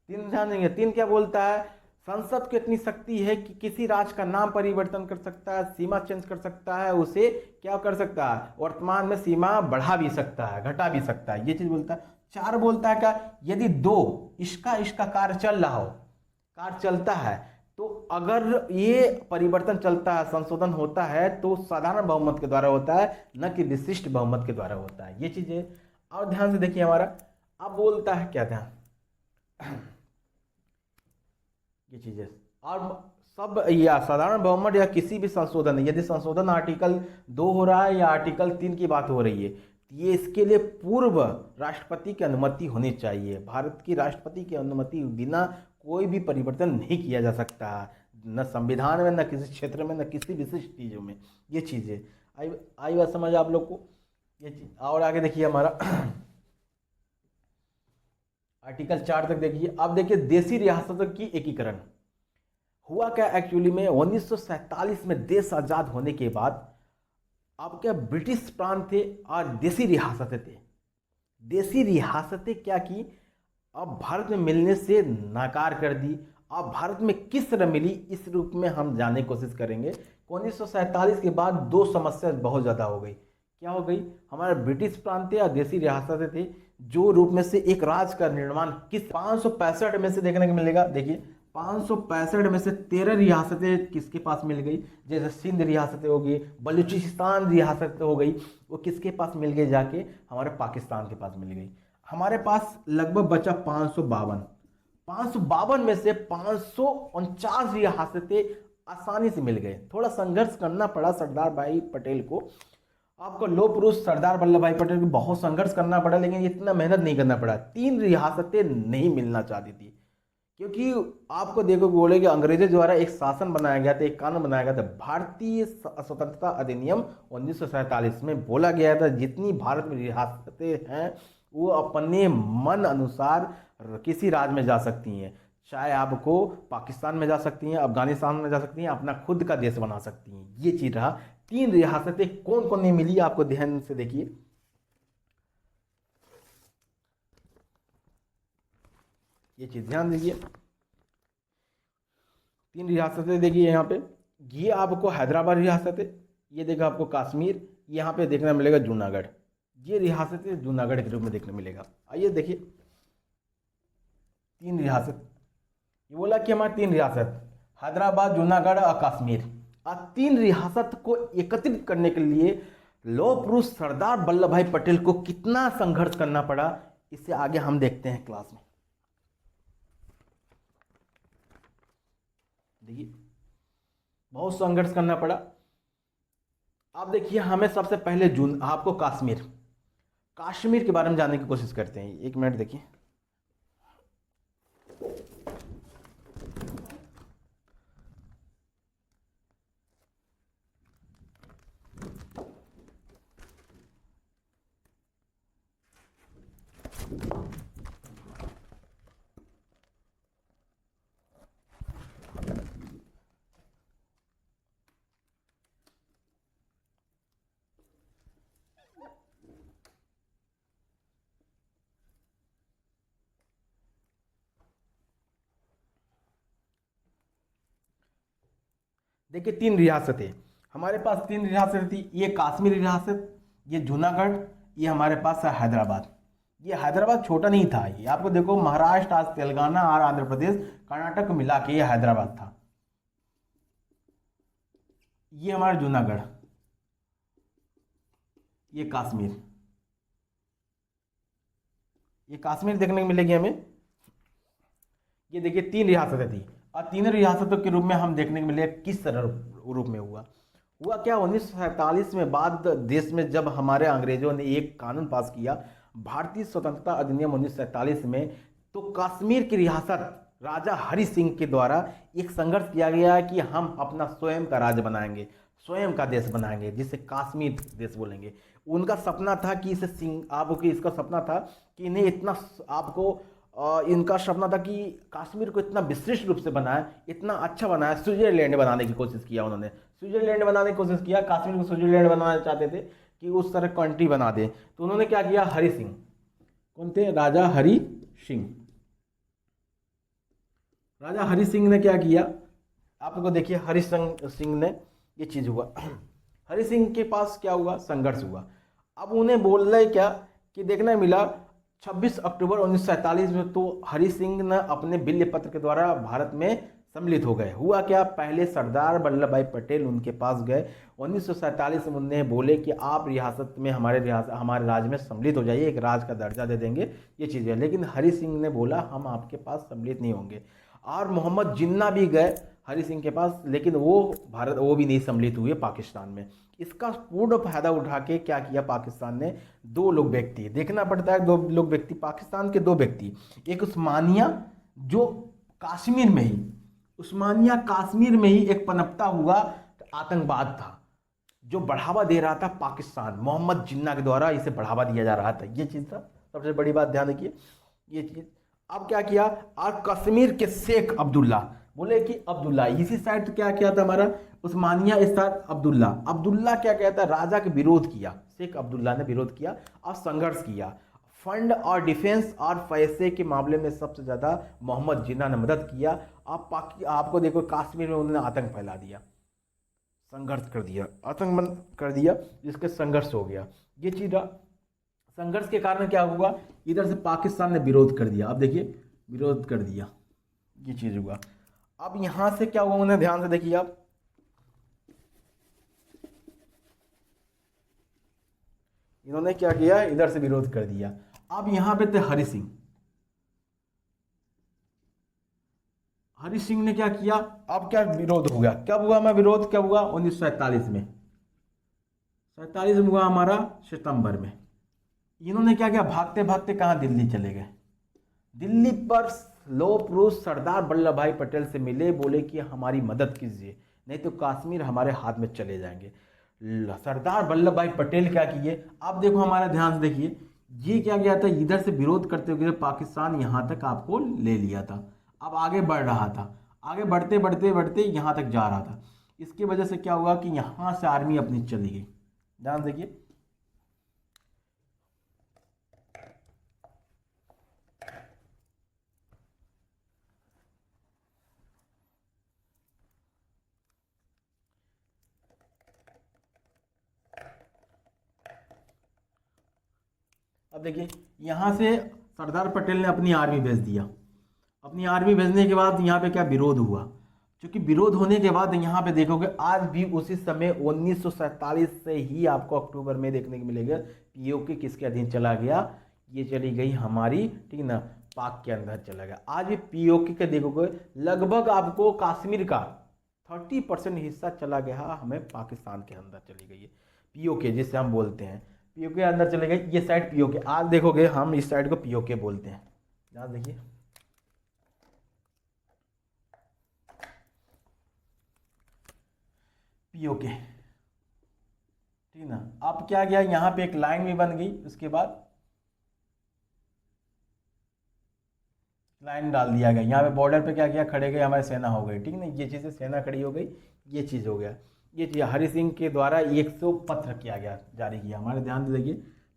3 ध्यान देंगे, 3 क्या बोलता है? संसद को इतनी शक्ति है कि किसी राज्य का नाम परिवर्तन कर सकता है, सीमा चेंज कर सकता है, उसे क्या कर सकता है? वर्तमान में सीमा बढ़ा भी सकता है, घटा भी सकता है, ये चीज बोलता है। 4 बोलता है क्या? यदि 2 इसका कार्य चल रहा हो, कार्य चलता है, तो अगर ये परिवर्तन चलता है, संशोधन होता है, तो साधारण बहुमत के द्वारा होता है, न कि विशिष्ट बहुमत के द्वारा होता है, ये चीजें। और ध्यान से देखिए हमारा, अब बोलता है क्या? ध्यान ये चीजें और सब, या साधारण बहुमत या किसी भी संशोधन, यदि संशोधन आर्टिकल 2 हो रहा है या आर्टिकल 3 की बात हो रही है, ये इसके लिए पूर्व राष्ट्रपति की अनुमति होनी चाहिए। भारत की राष्ट्रपति की अनुमति बिना कोई भी परिवर्तन नहीं किया जा सकता, न संविधान में, न किसी क्षेत्र में, न किसी विशिष्ट चीजों में, ये चीजें आई बात समझ आप लोग को, ये चीज। और आगे देखिए हमारा आर्टिकल 4 तक देखिए। अब देखिए देशी रियासतों की एकीकरण हुआ क्या एक्चुअली में? 1947 में देश आजाद होने के बाद अब क्या ब्रिटिश प्रांत थे और देशी रियासतें थे। देशी रियासतें क्या की? अब भारत में मिलने से नाकार कर दी। अब भारत में किस तरह मिली, इस रूप में हम जानने की कोशिश करेंगे। 1947 के बाद 2 समस्या बहुत ज़्यादा हो गई। क्या हो गई? हमारे ब्रिटिश प्रांत थे और देशी रियासतें थे, जो रूप में से एक राज्य का निर्माण किस 565 में से देखने को मिलेगा। देखिए 565 में से 13 रियासतें किसके पास मिल गई? जैसे सिंध रियासतें हो गई, बलूचिस्तान रियासत हो गई, वो किसके पास मिल गई? जाके हमारे पाकिस्तान के पास मिल गई। हमारे पास लगभग बचा 552। 552 में से 549 रियासतें आसानी से मिल गए। थोड़ा संघर्ष करना पड़ा सरदार भाई पटेल को, आपको लो पुरुष सरदार वल्लभ भाई पटेल को बहुत संघर्ष करना पड़ा, लेकिन इतना मेहनत नहीं करना पड़ा। 3 रियासतें नहीं मिलना चाहती थी, क्योंकि आपको देखो बोले कि अंग्रेजों द्वारा एक शासन बनाया गया था, एक कानून बनाया गया था, भारतीय स्वतंत्रता अधिनियम 1947 में बोला गया था जितनी भारत में रियासतें हैं वो अपने मन अनुसार किसी राज्य में जा सकती हैं। चाहे आपको पाकिस्तान में जा सकती हैं, अफगानिस्तान में जा सकती हैं, अपना खुद का देश बना सकती हैं, ये चीज रहा। 3 रियासतें कौन कौन नहीं मिली, आपको ध्यान से देखिए। ये चीज ध्यान दीजिए, 3 रियासतें देखिए यहाँ पे। ये आपको हैदराबाद रियासत है, ये देखो आपको कश्मीर, यहाँ पे देखने मिलेगा जूनागढ़। ये रियासतें जूनागढ़ के रूप में देखने मिलेगा। आइए देखिए 3 रियासत, ये बोला कि हमारे 3 रियासत, हैदराबाद, जूनागढ़ और कश्मीर। और 3 रियासत को एकत्रित करने के लिए लौह पुरुष सरदार वल्लभ भाई पटेल को कितना संघर्ष करना पड़ा, इससे आगे हम देखते हैं क्लास में। देखिए बहुत संघर्ष करना पड़ा। अब देखिए हमें सबसे पहले आपको कश्मीर के बारे में जानने की कोशिश करते हैं। एक मिनट देखिए। देखिए, तीन रियासतें हमारे पास, तीन रियासतें थी। ये कश्मीर रियासत, ये जूनागढ़, ये हमारे पास है हैदराबाद। ये हैदराबाद छोटा नहीं था, ये आपको देखो महाराष्ट्र, आज तेलंगाना और आंध्र प्रदेश, कर्नाटक मिला के ये हैदराबाद था। ये हमारा जूनागढ़, ये कश्मीर, ये कश्मीर देखने को मिलेगी हमें। ये देखिए, तीन रियासतें थी और तीनों रियासतों के रूप में हम देखने को मिले किस तरह रूप में हुआ। हुआ क्या, 1947 में बाद देश में जब हमारे अंग्रेजों ने एक कानून पास किया, भारतीय स्वतंत्रता अधिनियम 1947 में, तो कश्मीर की रियासत राजा हरि सिंह के द्वारा एक संघर्ष किया गया कि हम अपना स्वयं का राज्य बनाएंगे, स्वयं का देश बनाएंगे, जिसे कश्मीर देश बोलेंगे। उनका सपना था कि इसे सिंह आपको, इसका सपना था कि इन्हें इतना आपको इनका सपना था कि कश्मीर को इतना विशिष्ट रूप से बनाए, इतना अच्छा बनाया, स्विट्जरलैंड बनाने की कोशिश किया उन्होंने। स्विट्जरलैंड बनाने की कोशिश किया, कश्मीर को स्विट्जरलैंड बनाना चाहते थे कि उस तरह कंट्री बना दे। तो उन्होंने क्या किया, हरि सिंह, कौन थे, राजा हरि सिंह। राजा हरि सिंह ने क्या किया, आपको देखिए, हरि सिंह ने ये चीज हुआ। हरि सिंह के पास क्या हुआ, संघर्ष हुआ। अब उन्हें बोल रहे क्या कि देखने मिला 26 अक्टूबर 1947 में, तो हरि सिंह ने अपने बिल्य पत्र के द्वारा भारत में सम्मिलित हो गए। हुआ क्या, पहले सरदार वल्लभ भाई पटेल उनके पास गए 1947 में, उन्हें बोले कि आप रियासत में हमारे राज्य में सम्मिलित हो जाइए, एक राज्य का दर्जा दे देंगे, ये चीज़ें। लेकिन हरि सिंह ने बोला हम आपके पास सम्मिलित नहीं होंगे। और मोहम्मद जिन्ना भी गए हरि सिंह के पास, लेकिन वो भी नहीं सम्मिलित हुए पाकिस्तान में। इसका पूर्ण फायदा उठा के क्या किया पाकिस्तान ने, दो लोग व्यक्ति देखना पड़ता है, दो लोग व्यक्ति, पाकिस्तान के दो व्यक्ति, एक उस्मानिया जो कश्मीर में ही, उस्मानिया कश्मीर में ही एक पनपता हुआ आतंकवाद था जो बढ़ावा दे रहा था पाकिस्तान, मोहम्मद जिन्ना के द्वारा इसे बढ़ावा दिया जा रहा था। ये चीज़ था सबसे बड़ी बात, ध्यान रखिए ये चीज़। अब क्या किया, और कश्मीर के शेख अब्दुल्ला, बोले कि अब्दुल्ला इसी साइड क्या किया था हमारा, उस्मानिया इस साइड अब्दुल्ला क्या कहता है, राजा के विरोध किया, शेख अब्दुल्ला ने विरोध किया और संघर्ष किया। फंड और डिफेंस और पैसे के मामले में सबसे ज़्यादा मोहम्मद जिन्ना ने मदद किया। आपको देखो कश्मीर में उन्होंने आतंक फैला दिया, संघर्ष कर दिया, आतंक कर दिया, जिसके संघर्ष हो गया। ये चीज़ संघर्ष के कारण क्या हुआ, इधर से पाकिस्तान ने विरोध कर दिया। अब देखिए, विरोध कर दिया, ये चीज़ हुआ। अब यहाँ से क्या हुआ, उन्हें ध्यान से देखिए आप, इन्होंने क्या किया, इधर से विरोध कर दिया। अब यहाँ पे थे हरि सिंह, हरि सिंह ने क्या किया, अब क्या विरोध हो गया, कब हुआ मैं विरोध, कब हुआ, 1947 में, 47 में हुआ हमारा सितंबर में। इन्होंने क्या किया, भागते भागते कहाँ, दिल्ली चले गए। दिल्ली पर लो पुरुष सरदार वल्लभ भाई पटेल से मिले, बोले कि हमारी मदद कीजिए, नहीं तो कश्मीर हमारे हाथ में चले जाएंगे। सरदार वल्लभ भाई पटेल क्या किए, अब देखो हमारा ध्यान से देखिए, ये क्या किया था, इधर से विरोध करते हुए पाकिस्तान यहाँ तक आपको ले लिया था। अब आगे बढ़ रहा था, आगे बढ़ते बढ़ते बढ़ते यहाँ तक जा रहा था। इसकी वजह से क्या हुआ कि यहाँ से आर्मी अपनी चली गई। ध्यान देखिए, अब देखिए, यहाँ से सरदार पटेल ने अपनी आर्मी भेज दिया। अपनी आर्मी भेजने के बाद यहाँ पे क्या विरोध हुआ, क्योंकि विरोध होने के बाद यहाँ पे देखोगे आज भी उसी समय 1947 से ही आपको अक्टूबर में देखने को मिलेगा पीओके किसके अधीन चला गया, ये चली गई हमारी, ठीक ना, पाक के अंदर चला गया। आज भी पीओके के देखोगे लगभग आपको कश्मीर का 30% हिस्सा चला गया हमें पाकिस्तान के अंदर चली गई है, पीओके जिसे हम बोलते हैं। पीओके अंदर चले गए, ये साइड पीओके। आज देखोगे हम इस साइड को पीओके बोलते हैं। यहाँ देखिए पीओके, ठीक ना। अब क्या गया, यहाँ पे एक लाइन भी बन गई, उसके बाद लाइन डाल दिया गया। यहाँ पे बॉर्डर पे क्या किया, खड़े गए हमारी सेना हो गई, ठीक ना। ये चीज़ें सेना खड़ी हो गई, ये चीज़ हो गया। ये चीज़ हरि सिंह के द्वारा 100 पत्र किया गया, जारी किया। हमारे ध्यान से देखिए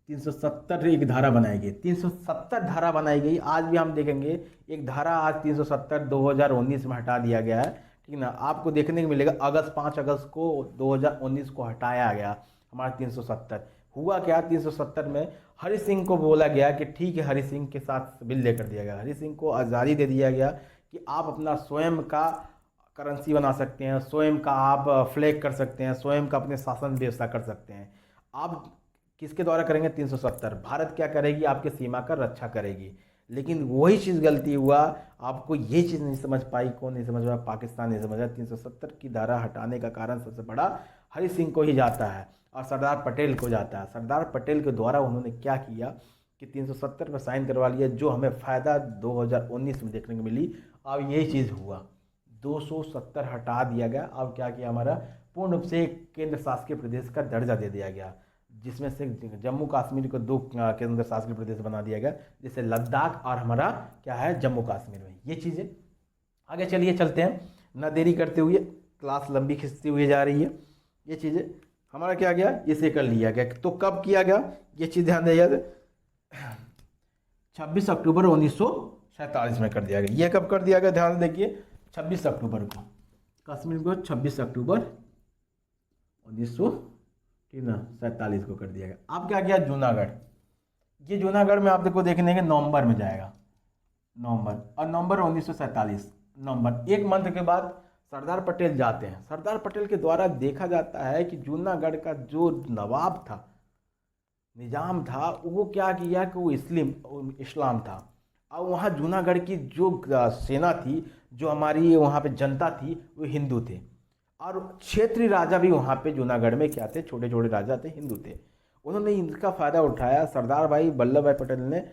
370 एक धारा बनाई गई, 370 धारा बनाई गई। आज भी हम देखेंगे एक धारा आज 370 2019 में हटा दिया गया है, ठीक ना। आपको देखने को मिलेगा 5 अगस्त को 2019 को हटाया गया हमारा 370। हुआ क्या, 370 में हरि सिंह को बोला गया कि ठीक है, हरि सिंह के साथ बिल लेकर दिया गया, हरि सिंह को आज़ादी दे दिया गया कि आप अपना स्वयं का करेंसी बना सकते हैं, स्वयं का आप फ्लैग कर सकते हैं, स्वयं का अपने शासन व्यवस्था कर सकते हैं। आप किसके द्वारा करेंगे, 370। भारत क्या करेगी, आपके सीमा का रक्षा करेगी। लेकिन वही चीज़ गलती हुआ, आपको ये चीज़ नहीं समझ पाई, कौन नहीं समझ पाया, पाकिस्तान नहीं समझा। 370 की धारा हटाने का कारण सबसे बड़ा हरि सिंह को ही जाता है और सरदार पटेल को जाता है। सरदार पटेल के द्वारा उन्होंने क्या किया कि 370 पर साइन करवा लिया, जो हमें फ़ायदा 2019 में देखने को मिली। अब यही चीज़ हुआ, 270 हटा दिया गया। अब क्या किया, हमारा पूर्ण रूप से केंद्र शासकीय प्रदेश का दर्जा दे दिया गया, जिसमें से जम्मू कश्मीर को 2 केंद्र शासकीय प्रदेश बना दिया गया, जैसे लद्दाख और हमारा क्या है जम्मू कश्मीर में। ये चीज़ें आगे चलिए चलते हैं, न देरी करते हुए, क्लास लंबी खिंचती हुई जा रही है। ये चीज़ें हमारा क्या गया, इसे कर लिया गया। तो कब किया गया, ये चीज़ ध्यान दिया, 26 अक्टूबर 1947 में कर दिया गया। ये कब कर दिया गया, ध्यान देखिए 26 अक्टूबर को, कश्मीर को 26 अक्टूबर 1947 को कर दिया गया। अब क्या किया, जूनागढ़। ये जूनागढ़ में आप देखो देखने के नवंबर में जाएगा, नवंबर, और नवंबर 1947, नवंबर 1 मंथ के बाद सरदार पटेल जाते हैं। सरदार पटेल के द्वारा देखा जाता है कि जूनागढ़ का जो नवाब था, निजाम था, वो क्या किया कि वो इस्लाम था। और वहाँ जूनागढ़ की जो सेना थी, जो हमारी वहाँ पे जनता थी, वो हिंदू थे। और क्षेत्रीय राजा भी वहाँ पे जूनागढ़ में क्या थे, छोटे छोटे राजा थे, हिंदू थे। उन्होंने इनका फ़ायदा उठाया, सरदार भाई वल्लभ भाई पटेल ने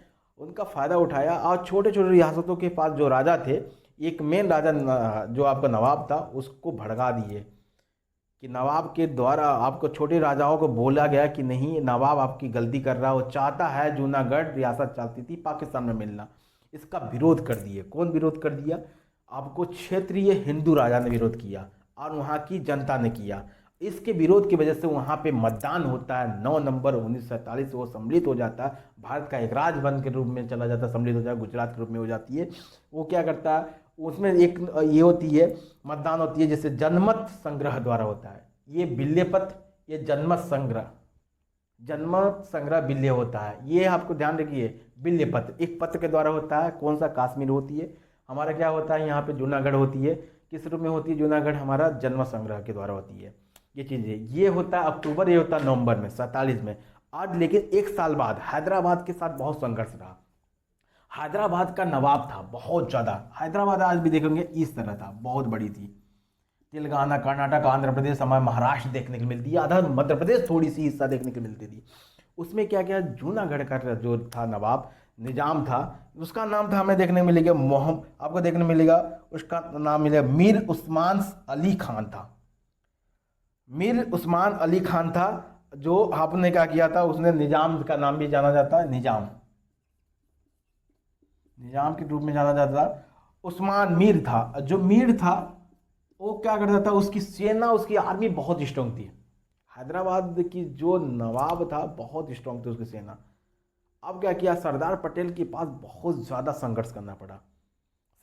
उनका फ़ायदा उठाया, और छोटे छोटे रियासतों के पास जो राजा थे, एक मेन राजा जो आपका नवाब था, उसको भड़का दिए कि नवाब के द्वारा आपको छोटे राजाओं को बोला गया कि नहीं, नवाब आपकी गलती कर रहा है, वो चाहता है जूनागढ़ रियासत चाहती थी पाकिस्तान में मिलना। इसका विरोध कर दिए। कौन विरोध कर दिया, आपको क्षेत्रीय हिंदू राजा ने विरोध किया और वहाँ की जनता ने किया। इसके विरोध की वजह से वहाँ पे मतदान होता है 9 नवंबर 1947, वो सम्मिलित हो जाता है, भारत का एक राज्य बन के रूप में चला जाता है, सम्मिलित हो जाता है, गुजरात के रूप में हो जाती है। वो क्या करता है, उसमें एक ये होती है, मतदान होती है, जैसे जनमत संग्रह द्वारा होता है। ये बिल्लेपत्र, ये जनमत संग्रह बिल्ले होता है। ये आपको ध्यान रखिए, बिल्ले पत्र एक पत्र के द्वारा होता है। कौन सा, कश्मीर होती है, हमारा क्या होता है यहाँ पे जूनागढ़ होती है। किस रूप में होती है जूनागढ़, हमारा जन्म संग्रह के द्वारा होती है। ये चीज़ें, ये होता है अक्टूबर, ये होता है नवंबर में 47 में। आज लेकिन 1 साल बाद हैदराबाद के साथ बहुत संघर्ष रहा। हैदराबाद का नवाब था बहुत ज़्यादा, हैदराबाद आज भी देखेंगे इस तरह था, बहुत बड़ी थी। तेलंगाना, कर्नाटक, आंध्र प्रदेश, हमारे महाराष्ट्र देखने को मिलती है, आधा मध्य प्रदेश थोड़ी सी हिस्सा देखने को मिलती थी। उसमें क्या क्या, जूनागढ़ का जो था नवाब, निजाम था, उसका नाम था, हमें देखने को मिलेगा आपको देखने मिलेगा, उसका नाम मिलेगा मीर उस्मान अली खान था। मीर उस्मान अली खान था, जो आपने क्या किया था, उसने निजाम का नाम भी जाना जाता है, निजाम के रूप में जाना जाता था। उस्मान मीर था, जो मीर था वो क्या करता था, उसकी सेना, उसकी आर्मी बहुत स्ट्रांग थी। हैदराबाद की जो नवाब था बहुत स्ट्रांग थी उसकी सेना। अब क्या किया, सरदार पटेल के पास बहुत ज़्यादा संघर्ष करना पड़ा।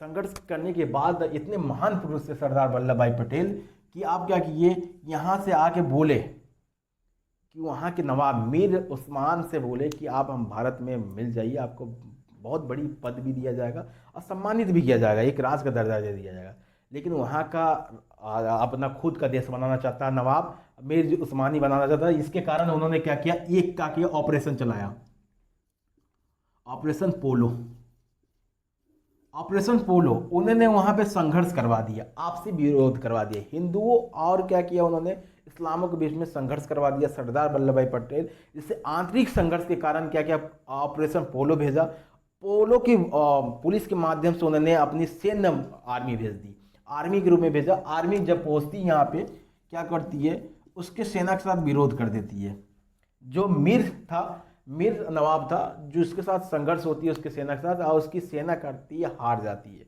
संघर्ष करने के बाद इतने महान पुरुष थे सरदार वल्लभ भाई पटेल कि आप क्या किए, यहाँ से आके बोले कि वहाँ के नवाब मीर उस्मान से बोले कि आप हम भारत में मिल जाइए, आपको बहुत बड़ी पद भी दिया जाएगा और सम्मानित भी किया जाएगा, एक राज का दर्जा दे दिया जाएगा। लेकिन वहाँ का अपना खुद का देश बनाना चाहता है नवाब, मीर उस्मानी बनाना चाहता है। इसके कारण उन्होंने क्या किया, एक का किया ऑपरेशन चलाया, ऑपरेशन पोलो। ऑपरेशन पोलो उन्होंने वहाँ पे संघर्ष करवा दिया, आपसी विरोध करवा दिया हिंदुओं, और क्या किया उन्होंने, इस्लामों के बीच में संघर्ष करवा दिया सरदार वल्लभ भाई पटेल। इससे आंतरिक संघर्ष के कारण क्या क्या ऑपरेशन पोलो भेजा। पोलो की पुलिस के माध्यम से उन्होंने अपनी सैन्य आर्मी भेज दी, आर्मी के रूप में भेजा। आर्मी जब पहुंचती यहाँ पे क्या करती है, उसके सेना के साथ विरोध कर देती है। जो मीर था, मीर नवाब था, जो उसके साथ संघर्ष होती है उसके सेना के साथ, और उसकी सेना करती है, हार जाती है।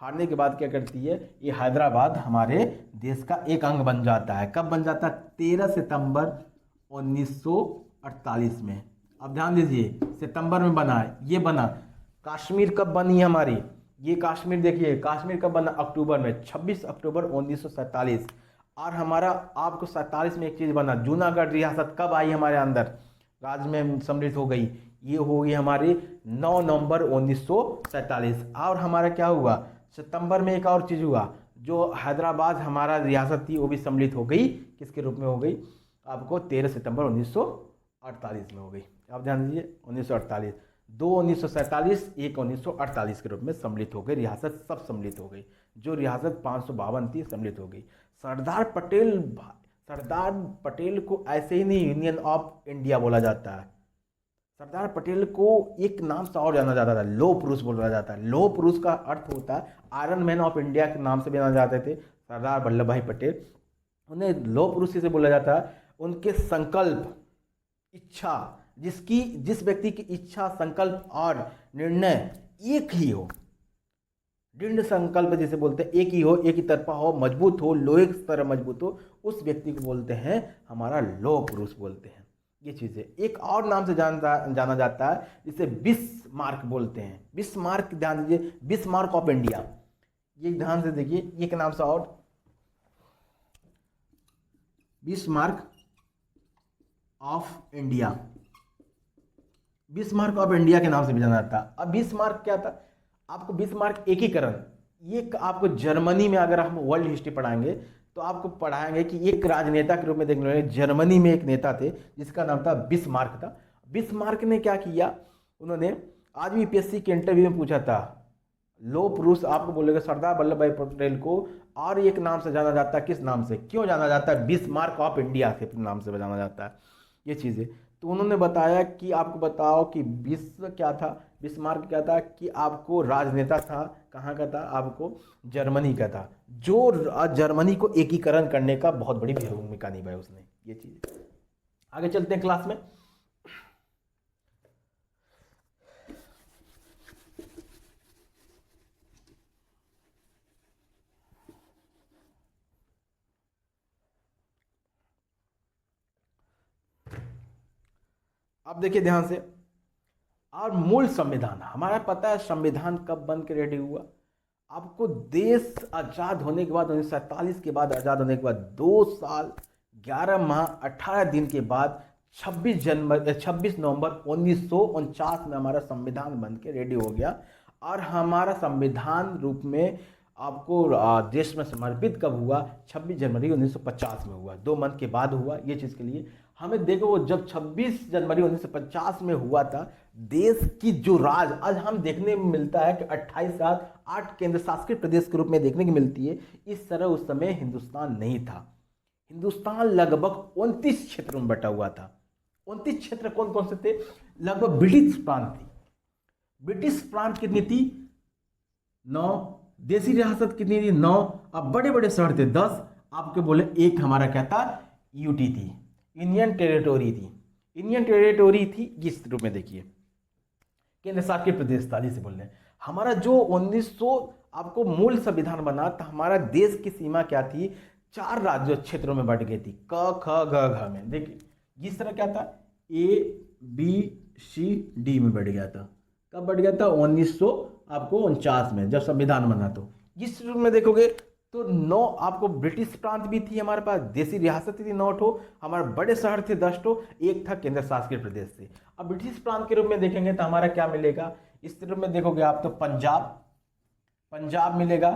हारने के बाद क्या करती है, ये हैदराबाद हमारे देश का एक अंग बन जाता है। कब बन जाता है, 13 सितंबर 1948 में। अब ध्यान दीजिए, सितंबर में बना है, ये बना। कश्मीर कब बनी है हमारी, ये कश्मीर देखिए, कश्मीर कब बना, अक्टूबर में, 26 अक्टूबर 1947। और हमारा आपको 47 में एक चीज़ बना, जूनागढ़ रियासत कब आई हमारे अंदर, राज्य में सम्मिलित हो गई, ये हो गई हमारी 9 नवंबर 1947। और हमारा क्या हुआ, सितंबर में एक और चीज़ हुआ, जो हैदराबाद हमारा रियासत थी वो भी सम्मिलित हो गई, किसके रूप में हो गई, आपको 13 सितंबर 1948 में हो गई। आप ध्यान दीजिए, 1948, 2 1947, 1 1948 के रूप में सम्मिलित हो गई, रियासत सब सम्मिलित हो गई। जो रियासत 552 थी सम्मिलित हो गई। सरदार पटेल को ऐसे ही नहीं यूनियन ऑफ इंडिया बोला जाता है, सरदार पटेल को एक नाम से और जाना जाता था, लौह पुरुष बोला जाता है। लौह पुरुष का अर्थ होता है आयरन मैन ऑफ इंडिया के नाम से भी जाना जाते थे सरदार वल्लभ भाई पटेल। उन्हें लौह पुरुष से बोला जाता है। उनके संकल्प, इच्छा, जिस व्यक्ति की इच्छा, संकल्प और निर्णय एक ही हो, दृढ़ संकल्प जिसे बोलते हैं, एक ही हो, एक ही तरफा हो, मजबूत हो, लोहे की तरह मजबूत हो, उस व्यक्ति को बोलते हैं हमारा लौह पुरुष बोलते हैं। ये चीज़ें एक और नाम से जाना जाता है, जिसे बिस्मार्क बोलते हैं। बिस्मार्क, ध्यान दीजिए, बिस्मार्क ऑफ इंडिया, ये ध्यान से देखिए, एक नाम से और, Bismarck of India, Bismarck of India के नाम से भी जाना जाता है। अब बिस्मार्क क्या था, आपको बिस्मार्क एकीकरण, ये आपको जर्मनी में, अगर हम वर्ल्ड हिस्ट्री पढ़ाएंगे तो आपको पढ़ाएंगे कि एक राजनेता के रूप में देखने लगे, जर्मनी में एक नेता थे जिसका नाम था बिस्मार्क था। बिस्मार्क ने क्या किया, उन्होंने, आज भी पीएससी के इंटरव्यू में पूछा था, लौह पुरुष आपको बोलेगा सरदार वल्लभ भाई पटेल को और एक नाम से जाना जाता है, किस नाम से, क्यों जाना जाता है, बिस्मार्क ऑफ इंडिया के नाम से जाना जाता है। ये चीज़ें तो उन्होंने बताया कि आपको बताओ कि विश्व क्या था, बिस्मार्क क्या था, कि आपको राजनेता था, कहाँ का था, आपको जर्मनी का था, जो जर्मनी को एकीकरण करने का बहुत बड़ी भूमिका निभाई उसने। ये चीज़, आगे चलते हैं क्लास में। अब देखिए ध्यान से, और मूल संविधान हमारा पता है, संविधान कब बन के रेडी हुआ, आपको देश आज़ाद होने के बाद, 1947 के बाद, आज़ाद होने के बाद 2 साल 11 माह 18 दिन के बाद 26 नवंबर 1949 में हमारा संविधान बन के रेडी हो गया। और हमारा संविधान रूप में आपको देश में समर्पित कब हुआ, 26 जनवरी 1950 में हुआ, 2 मंथ के बाद हुआ। ये चीज़ के लिए हमें देखो, वो जब 26 जनवरी 1950 में हुआ था, देश की जो राज आज हम देखने में मिलता है कि 28 राज्य 8 केंद्र शासित प्रदेश के रूप में देखने की मिलती है, इस तरह उस समय हिंदुस्तान नहीं था। हिंदुस्तान लगभग 29 क्षेत्रों में बटा हुआ था। 29 क्षेत्र कौन कौन से थे, लगभग ब्रिटिश प्रांत थी। ब्रिटिश प्रांत कितनी थी, 9, देसी रियासत कितनी थी, 9। अब बड़े बड़े शहर थे 10, आपके बोले एक हमारा क्या था, यूटी थी, इंडियन टेरिटोरी थी। इंडियन टेरिटोरी थी इस रूप में देखिए, केंद्र शासित प्रदेश था जिसे बोल रहे हैं। हमारा जो 1900 आपको मूल संविधान बना था, हमारा देश की सीमा क्या थी, 4 राज्य क्षेत्रों में बट गई थी, क ख ग घ में। देखिए जिस तरह क्या था, ए बी सी डी में बढ़ गया था। कब बढ़ गया था, 1949 में जब संविधान बना। तो इस रूप में देखोगे तो 9 आपको ब्रिटिश प्रांत भी थी हमारे पास, देसी रियासत थी 9 ठो, हमारे बड़े शहर थे 10 ठो, एक था केंद्र शासित प्रदेश से। अब ब्रिटिश प्रांत के रूप में देखेंगे तो हमारा क्या मिलेगा, इस रूप में देखोगे आप तो पंजाब मिलेगा,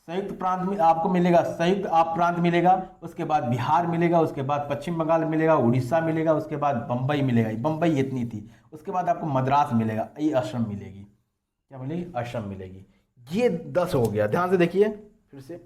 संयुक्त प्रांत में आपको मिलेगा, संयुक्त आप प्रांत मिलेगा, उसके बाद बिहार मिलेगा, उसके बाद पश्चिम बंगाल मिलेगा, उड़ीसा मिलेगा, उसके बाद बम्बई मिलेगा, बम्बई इतनी थी, उसके बाद आपको मद्रास मिलेगा, ये असम मिलेगी, क्या मिलेगी, असम मिलेगी। ये 10 हो गया। ध्यान से देखिए फिर से,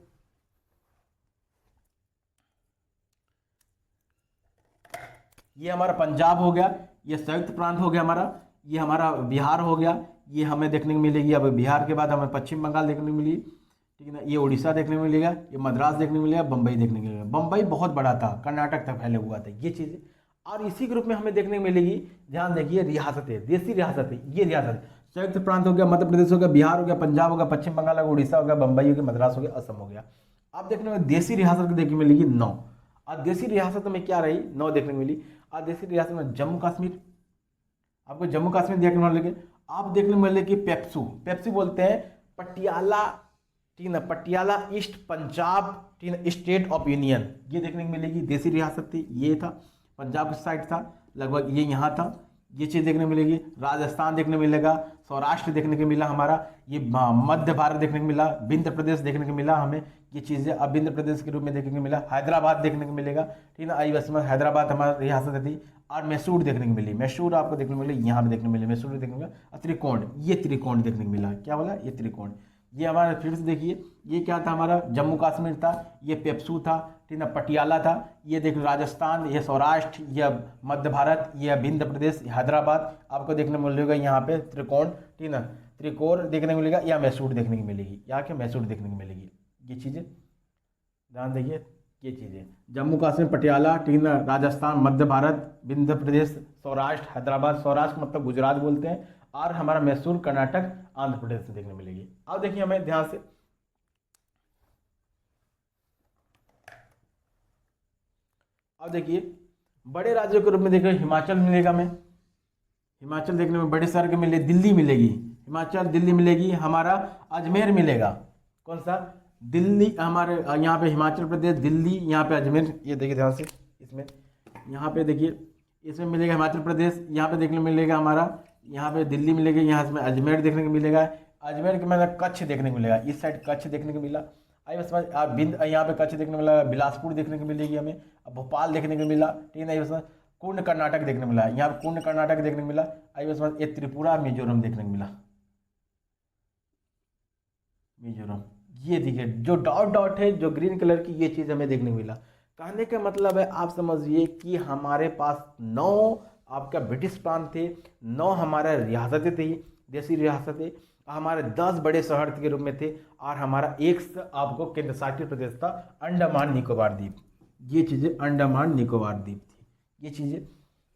ये हमारा पंजाब हो गया, ये संयुक्त प्रांत हो गया हमारा, ये हमारा बिहार हो गया, ये हमें देखने को मिलेगी। अब बिहार के बाद हमें पश्चिम बंगाल देखने को मिली, ठीक है ना, ये उड़ीसा देखने को मिलेगा, ये मद्रास देखने को मिलेगा, बम्बई देखने को मिलेगा। बम्बई बहुत बड़ा था, कर्नाटक तक फैले हुआ था ये चीज़ें। और इसी ग्रुप में हमें देखने को मिलेगी, ध्यान देखिए, रियासतें, देसी रियासतें, ये रियासत संयुक्त प्रांत हो गया, मध्य प्रदेश हो गया, बिहार हो गया, पंजाब हो गया, पश्चिम बंगाल हो गया, उड़ीसा हो गया, बम्बई हो गया, मद्रास हो गया, असम हो गया। अब देखने में देसी रियासत देखने मिलेगी 9। और देसी रियासत में क्या रही, 9 देखने को मिली। और देसी रियासत में जम्मू कश्मीर, आपको जम्मू कश्मीर देखने को मिलेगी। आप देखने को मिलेगी पेप्सू, पेप्सू बोलते हैं पटियाला, ठीक है ना, पटियाला ईस्ट पंजाब, ठीक है, स्टेट ऑफ यूनियन, ये देखने को मिलेगी। देसी रियासत थी, ये था पंजाब की साइड था, लगभग ये यहाँ था, ये चीज़ देखने को मिलेगी। राजस्थान देखने को मिलेगा, सौराष्ट्र देखने को मिला हमारा, ये मध्य भारत देखने को मिला, विंध्य प्रदेश देखने को मिला हमें, ये चीज़ें अब विंध्य प्रदेश के रूप में देखने को मिला। हैदराबाद देखने को मिलेगा, ठीक है ना, आई बस में हैदराबाद हमारी रियासत थी। और मैसूर देखने को मिली, मैसूर आपको देखने को मिली, यहाँ पे देखने को मिली, मैसूर देखने को मिला। और त्रिकोण, ये त्रिकोण देखने को मिला, क्या बोला, ये त्रिकोण। ये हमारा फिर से देखिए, ये क्या था हमारा, जम्मू कश्मीर था, ये पेप्सू था, ठीक है ना, पटियाला था, ये देख राजस्थान, ये सौराष्ट्र, ये मध्य भारत, ये विंध्य प्रदेश, हैदराबाद आपको देखने को मिलेगा। यहाँ पे त्रिकोण, ठीक है ना, त्रिकोण देखने को मिलेगा, या मैसूर देखने को मिलेगी, यहाँ के मैसूर देखने को मिलेगी। ये चीज़ें ध्यान देखिए, ये चीज़ें जम्मू कश्मीर, पटियाला, ठीक है ना, राजस्थान, मध्य भारत, विंध्य प्रदेश, सौराष्ट्र, हैदराबाद, सौराष्ट्र मतलब गुजरात बोलते हैं, और हमारा मैसूर, कर्नाटक, आंध्र प्रदेश में देखने मिलेगी। अब देखिए हमें ध्यान से, अब देखिए बड़े राज्यों के रूप में देखिए, हिमाचल मिलेगा हमें, हिमाचल देखने में बड़े शहर के मिले, दिल्ली मिलेगी, हिमाचल दिल्ली मिलेगी, हमारा अजमेर मिलेगा, कौन सा, दिल्ली, हमारे यहाँ पे हिमाचल प्रदेश, दिल्ली, यहाँ पे अजमेर, ये देखिए ध्यान से, इसमें यहाँ पे देखिए, इसमें मिलेगा हिमाचल प्रदेश, यहाँ पे देखने को मिलेगा हमारा, यहाँ पे दिल्ली मिलेगी, यहाँ से अजमेर देखने को मिलेगा। अजमेर के मतलब कच्छ देखने को मिलेगा, इस साइड कच्छ देखने को मिला। आई बस बिंद, यहाँ पे कच्छ देखने को मिला, बिलासपुर देखने को मिलेगी हमें, भोपाल देखने को मिला, ठीक है ना, बस कुंड कर्नाटक देखने को मिला, यहाँ पे कुंड कर्नाटक देखने को मिला। आई बस ये त्रिपुरा, मिजोरम देखने को मिला, मिजोरम। ये देखिए जो डॉट डॉट है, जो ग्रीन कलर की, ये चीज़ हमें देखने को मिला। कहने का मतलब है, आप समझिए कि हमारे पास 9 आपका ब्रिटिश प्रांत थे, 9 हमारा रियासतें थी, देसी रियासतें, हमारे 10 बड़े शहर के रूप में थे, और हमारा एक आपको केंद्र शासित प्रदेश था अंडमान निकोबार द्वीप। ये चीज़ें अंडमान निकोबार द्वीप थी, ये चीज़ें,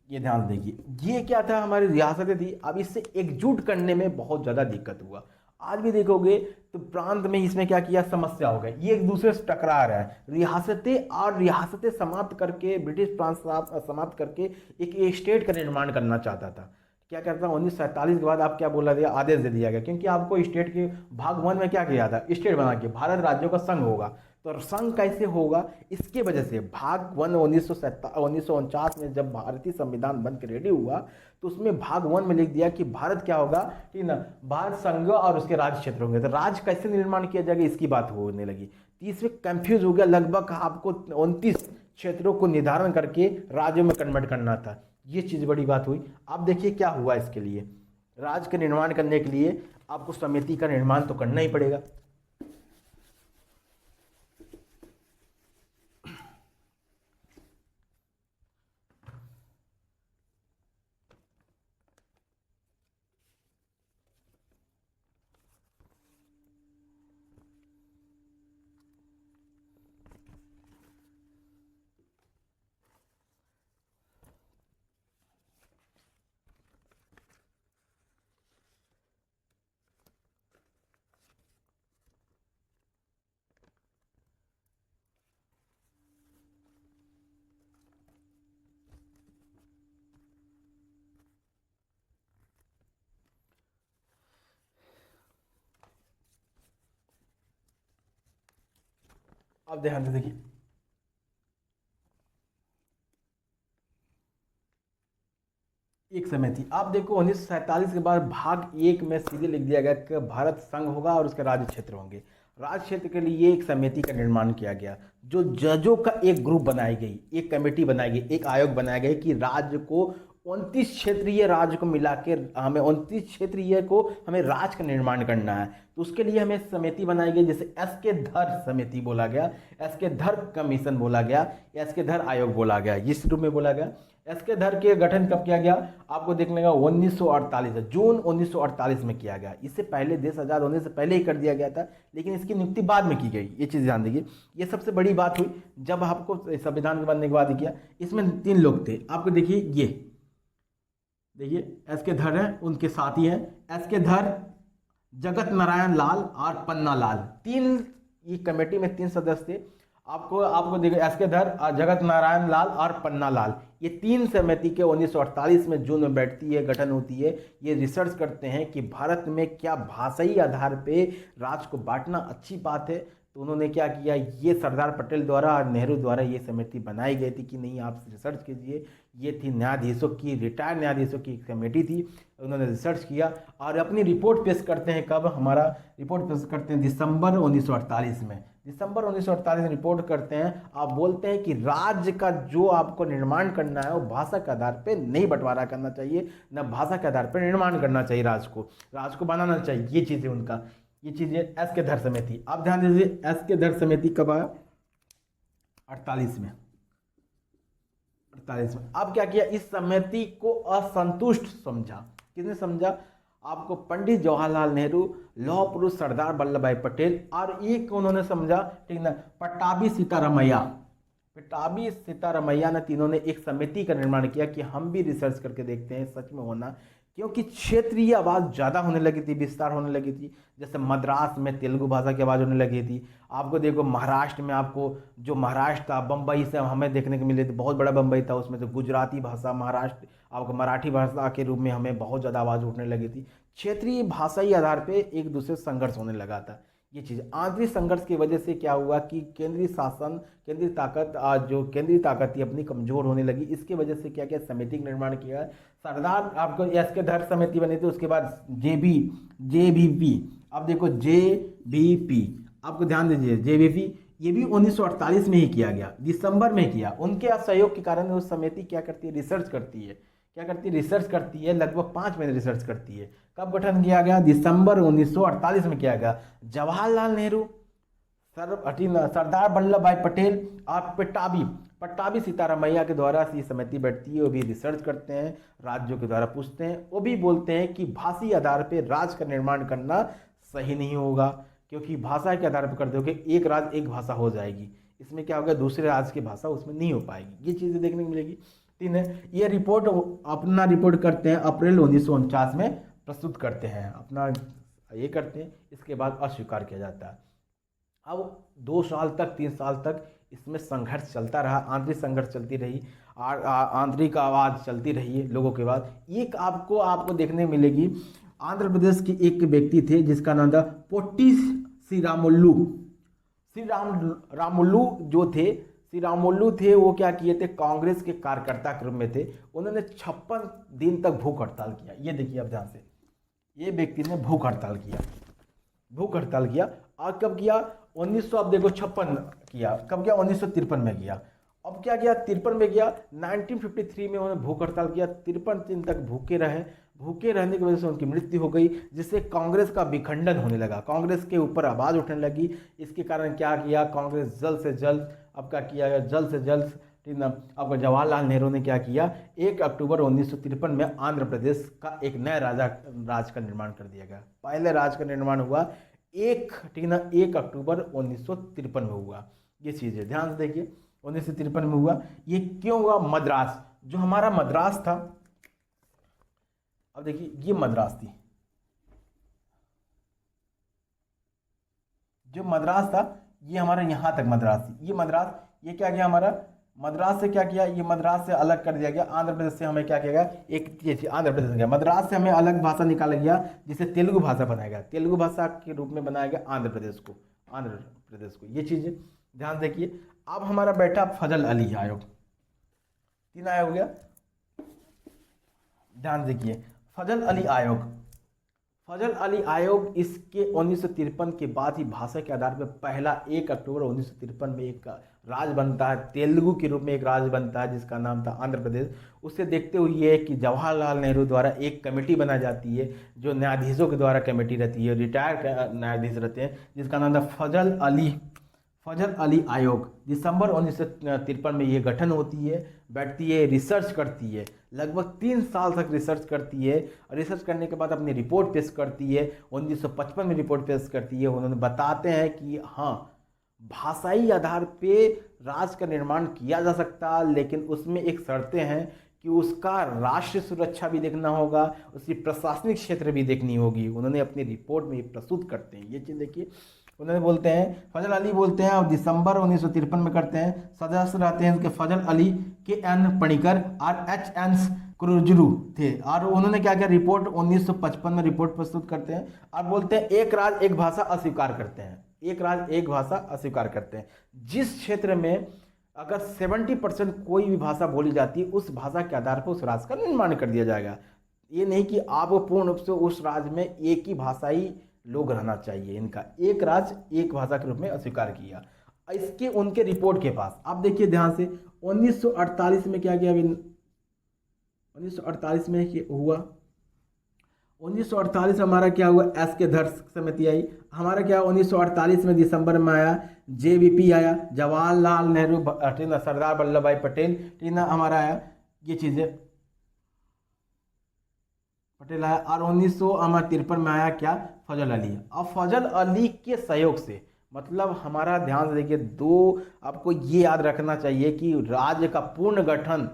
ये ध्यान देखिए, ये क्या था, हमारी रियासतें थी। अब इससे एकजुट करने में बहुत ज़्यादा दिक्कत हुआ। आज भी देखोगे तो प्रांत में इसमें क्या किया, समस्या हो गई, ये एक दूसरे से टकरा रहा है। रियासतें और रियासतें समाप्त करके, ब्रिटिश प्रांत समाप्त करके एक स्टेट का निर्माण करना चाहता था। क्या करता, 1947 के बाद आप क्या बोला दिया, आदेश दे दिया गया, क्योंकि आपको स्टेट के भाग 1 में क्या किया था, स्टेट बना के भारत राज्यों का संघ होगा। तो संघ कैसे होगा, इसके वजह से भाग 1 1949 में जब भारतीय संविधान बन के रेडी हुआ, तो उसमें भाग 1 में लिख दिया कि भारत क्या होगा, ठीक ना, भारत संघ और उसके राज्य क्षेत्र होंगे। तो राज्य कैसे निर्माण किया जाएगा, इसकी बात होने लगी। तो इसमें कंफ्यूज हो गया, लगभग आपको 29 क्षेत्रों को निर्धारण करके राज्यों में कन्वर्ट करना था। ये चीज़ बड़ी बात हुई। अब देखिए क्या हुआ, इसके लिए राज्य का निर्माण करने के लिए आपको समिति का निर्माण तो करना ही पड़ेगा। अब ध्यान से देखिए, एक समय थी, आप देखो 1947 के बाद भाग 1 में सीधे लिख दिया गया कि भारत संघ होगा और उसके राज्य क्षेत्र होंगे। राज्य क्षेत्र के लिए एक समिति का निर्माण किया गया, जो जजों का एक ग्रुप बनाई गई, एक कमेटी बनाई गई, एक आयोग बनाया गया कि राज्य को 29 क्षेत्रीय राज्य को मिला के हमें 29 क्षेत्रीय को हमें राज्य का निर्माण करना है। तो उसके लिए हमें समिति बनाई गई, जिसे एस के धर समिति बोला गया, एस के धर कमीशन बोला गया, एस के धर आयोग बोला गया, इस रूप में बोला गया। एस के धर के गठन कब किया गया, आपको देखने का 1948 जून 1948 में किया गया। इससे पहले देश आज़ाद होने से पहले ही कर दिया गया था, लेकिन इसकी नियुक्ति बाद में की गई। ये चीज़ ध्यान दीजिए, ये सबसे बड़ी बात हुई जब आपको संविधान के बनने के बाद किया। इसमें 3 लोग थे, आपको देखिए, ये देखिए एस के धर हैं, उनके साथी हैं एस के धर, जगत नारायण लाल और पन्ना लाल। 3 ये कमेटी में 3 सदस्य थे। आपको देखिए एस के धर, जगत नारायण लाल और पन्ना लाल, ये 3 समिति के 1948 में जून में बैठती है, गठन होती है। ये रिसर्च करते हैं कि भारत में क्या भाषाई आधार पे राज्य को बांटना अच्छी बात है। तो उन्होंने क्या किया, ये सरदार पटेल द्वारा और नेहरू द्वारा ये समिति बनाई गई थी कि नहीं आप रिसर्च कीजिए। ये थी न्यायाधीशों की, रिटायर्ड न्यायाधीशों की एक कमेटी थी। उन्होंने रिसर्च किया और अपनी रिपोर्ट पेश करते हैं। कब हमारा रिपोर्ट पेश करते हैं, दिसंबर 1948 में। दिसंबर 1948 में रिपोर्ट करते हैं। आप बोलते हैं कि राज्य का जो आपको निर्माण करना है वो भाषा के आधार पे नहीं बंटवारा करना चाहिए, न भाषा के आधार पर निर्माण करना चाहिए, राज्य को बनाना चाहिए। ये चीज़ें उनका, ये चीज़ें एस के धर समिति। आप ध्यान दीजिए, एस के धर समिति कब आया, 48 में। 48 में अब क्या किया, इस समिति को असंतुष्ट समझा। किसने समझा, आपको पंडित जवाहरलाल नेहरू, लौह पुरुष सरदार वल्लभ भाई पटेल, और एक उन्होंने समझा, ठीक ना, पट्टाभी सीतारामैया। पट्टाभी सीतारामैया ने, तीनों ने एक समिति का निर्माण किया कि हम भी रिसर्च करके देखते हैं सच में होना, क्योंकि क्षेत्रीय आवाज़ ज़्यादा होने लगी थी, विस्तार होने लगी थी। जैसे मद्रास में तेलुगु भाषा की आवाज़ होने लगी थी। आपको देखो महाराष्ट्र में, आपको जो महाराष्ट्र था, बम्बई से हमें देखने को मिले थे, बहुत बड़ा बम्बई था, उसमें से गुजराती भाषा, महाराष्ट्र आपको मराठी भाषा के रूप में हमें बहुत ज़्यादा आवाज़ उठने लगी थी। क्षेत्रीय भाषाई आधार पर एक दूसरे संघर्ष होने लगा था। ये चीज़ आंतरिक संघर्ष की वजह से क्या हुआ कि केंद्रीय शासन, केंद्रीय ताकत, जो केंद्रीय ताकत थी अपनी कमज़ोर होने लगी। इसकी वजह से क्या किया, समिति का निर्माण किया। सरदार आपको एस के धर समिति बनी थी, उसके बाद जेबीपी। अब देखो जेबीपी, आपको ध्यान दीजिए, जेबीपी ये भी 1948 में ही किया गया, दिसंबर में किया। उनके असहयोग के कारण उस समिति क्या करती है, रिसर्च करती है। क्या करती है, रिसर्च करती है, लगभग 5 महीने रिसर्च करती है। कब गठन किया गया, दिसंबर 1948 में किया गया। जवाहरलाल नेहरू, सरदार वल्लभ भाई पटेल और पट्टाभी सीतारामैया के द्वारा ये समिति बैठती है। वो भी रिसर्च करते हैं, राज्यों के द्वारा पूछते हैं। वो भी बोलते हैं कि भाषी आधार पर राज्य का निर्माण करना सही नहीं होगा, क्योंकि भाषा के आधार पर कर दोगे एक राज्य एक भाषा हो जाएगी, इसमें क्या होगा, दूसरे राज्य की भाषा उसमें नहीं हो पाएगी। ये चीज़ें देखने को मिलेगी। 3 है, ये रिपोर्ट अपना रिपोर्ट करते हैं, अप्रैल 1949 में प्रस्तुत करते हैं, अपना ये करते हैं। इसके बाद अस्वीकार किया जाता है। अब 2 साल तक, 3 साल तक इसमें संघर्ष चलता रहा, आंतरिक संघर्ष चलती रही, आंतरिक आवाज़ चलती रही है लोगों के बाद। एक आपको देखने मिलेगी, आंध्र प्रदेश के एक व्यक्ति थे जिसका नाम था पोट्टी श्रीरामुलु। रामुलु जो थे, श्रीरामुलु थे, वो क्या किए थे, कांग्रेस के कार्यकर्ता के रूप में थे। उन्होंने 56 दिन तक भूख हड़ताल किया। ये देखिए अब ध्यान से, ये व्यक्ति ने भूख हड़ताल किया। और कब किया, 1900, अब देखो 56 किया, कब किया, 1953 में किया। अब क्या किया, 53 में किया। 1953 में उन्होंने भूख हड़ताल किया, 53 दिन तक भूखे रहने की वजह से उनकी मृत्यु हो गई, जिससे कांग्रेस का विखंडन होने लगा, कांग्रेस के ऊपर आवाज़ उठने लगी। इसके कारण क्या किया, कांग्रेस जल्द से जल्द, अब क्या किया गया, जल्द से जल्द, ठीक ना, आपको जवाहरलाल नेहरू ने क्या किया, 1 अक्टूबर 1953 में आंध्र प्रदेश का एक नया राज्य का निर्माण कर दिया गया। पहले राज्य का निर्माण हुआ 1 अक्टूबर 1953 में हुआ। ये चीज़ें ध्यान से देखिए, 1953 में हुआ। ये क्यों हुआ, मद्रास, जो हमारा मद्रास था, अब देखिए ये मद्रास थी, जो मद्रास था ये हमारा यहाँ तक मद्रास थी। ये क्या किया, हमारा मद्रास से क्या किया, ये मद्रास से अलग कर दिया गया। आंध्र प्रदेश से हमें क्या किया गया, एक ये थी आंध्र प्रदेश में, मद्रास से हमें अलग भाषा निकाला गया, जिसे तेलुगु भाषा बनाया गया, तेलुगु भाषा के रूप में बनाया गया आंध्र प्रदेश को। ये चीज़ें ध्यान देखिए। अब हमारा बैठा फजल अली आयोग, 3 आयोग हो गया, ध्यान देखिए। फजल अली आयोग इसके 1953 के बाद ही भाषा के आधार पर पहला 1 अक्टूबर 1953 में एक राज्य बनता है, तेलुगु के रूप में एक राज्य बनता है जिसका नाम था आंध्र प्रदेश। उसे देखते हुए ये कि जवाहरलाल नेहरू द्वारा एक कमेटी बनाई जाती है जो न्यायाधीशों के द्वारा कमेटी रहती है, रिटायर्ड न्यायाधीश रहते हैं, जिसका नाम था फजल अली आयोग। दिसंबर 1953 में ये गठन होती है, बैठती है, रिसर्च करती है, लगभग 3 साल तक रिसर्च करती है। रिसर्च करने के बाद अपनी रिपोर्ट पेश करती है। 1955 में रिपोर्ट पेश करती है। उन्होंने बताते हैं कि हाँ, भाषाई आधार पे राज्य का निर्माण किया जा सकता, लेकिन उसमें एक शर्तें हैं कि उसका राष्ट्रीय सुरक्षा भी देखना होगा, उसकी प्रशासनिक क्षेत्र भी देखनी होगी। उन्होंने अपनी रिपोर्ट में ये प्रस्तुत करते हैं। ये चीज़ देखिए, उन्होंने बोलते हैं, फजल अली बोलते हैं, और दिसंबर 1953 में करते हैं। सदस्य रहते हैं उनके फजल अली, के एन पणिकर और एच एन क्रुजरू थे। और उन्होंने क्या किया, रिपोर्ट 1955 में रिपोर्ट प्रस्तुत करते हैं और बोलते हैं एक राज्य एक भाषा अस्वीकार करते हैं। एक राज्य एक भाषा अस्वीकार करते हैं। जिस क्षेत्र में अगर 70% कोई भी भाषा बोली जाती है, उस भाषा के आधार पर उस राज्य का निर्माण कर दिया जाएगा। ये नहीं कि आपको पूर्ण रूप से उस राज्य में एक ही भाषाई लोग रहना चाहिए। इनका एक राज्य एक भाषा के रूप में अस्वीकार किया। इसके उनके रिपोर्ट के पास आप देखिए ध्यान से, 1948 में क्या किया, 1948 में हुआ, 1948 में हमारा क्या हुआ, एस के धर समिति आई। हमारा क्या 1948 में दिसंबर में आया, जेवीपी आया, जवाहरलाल नेहरू, सरदार वल्लभ भाई पटेल, टीना हमारा आया, ये चीज़ें पटेल आया। और 1953 में आया क्या, फजल अली। अब फजल अली के सहयोग से, मतलब हमारा ध्यान से देखिए, दो आपको ये याद रखना चाहिए कि राज्य का पूर्ण गठन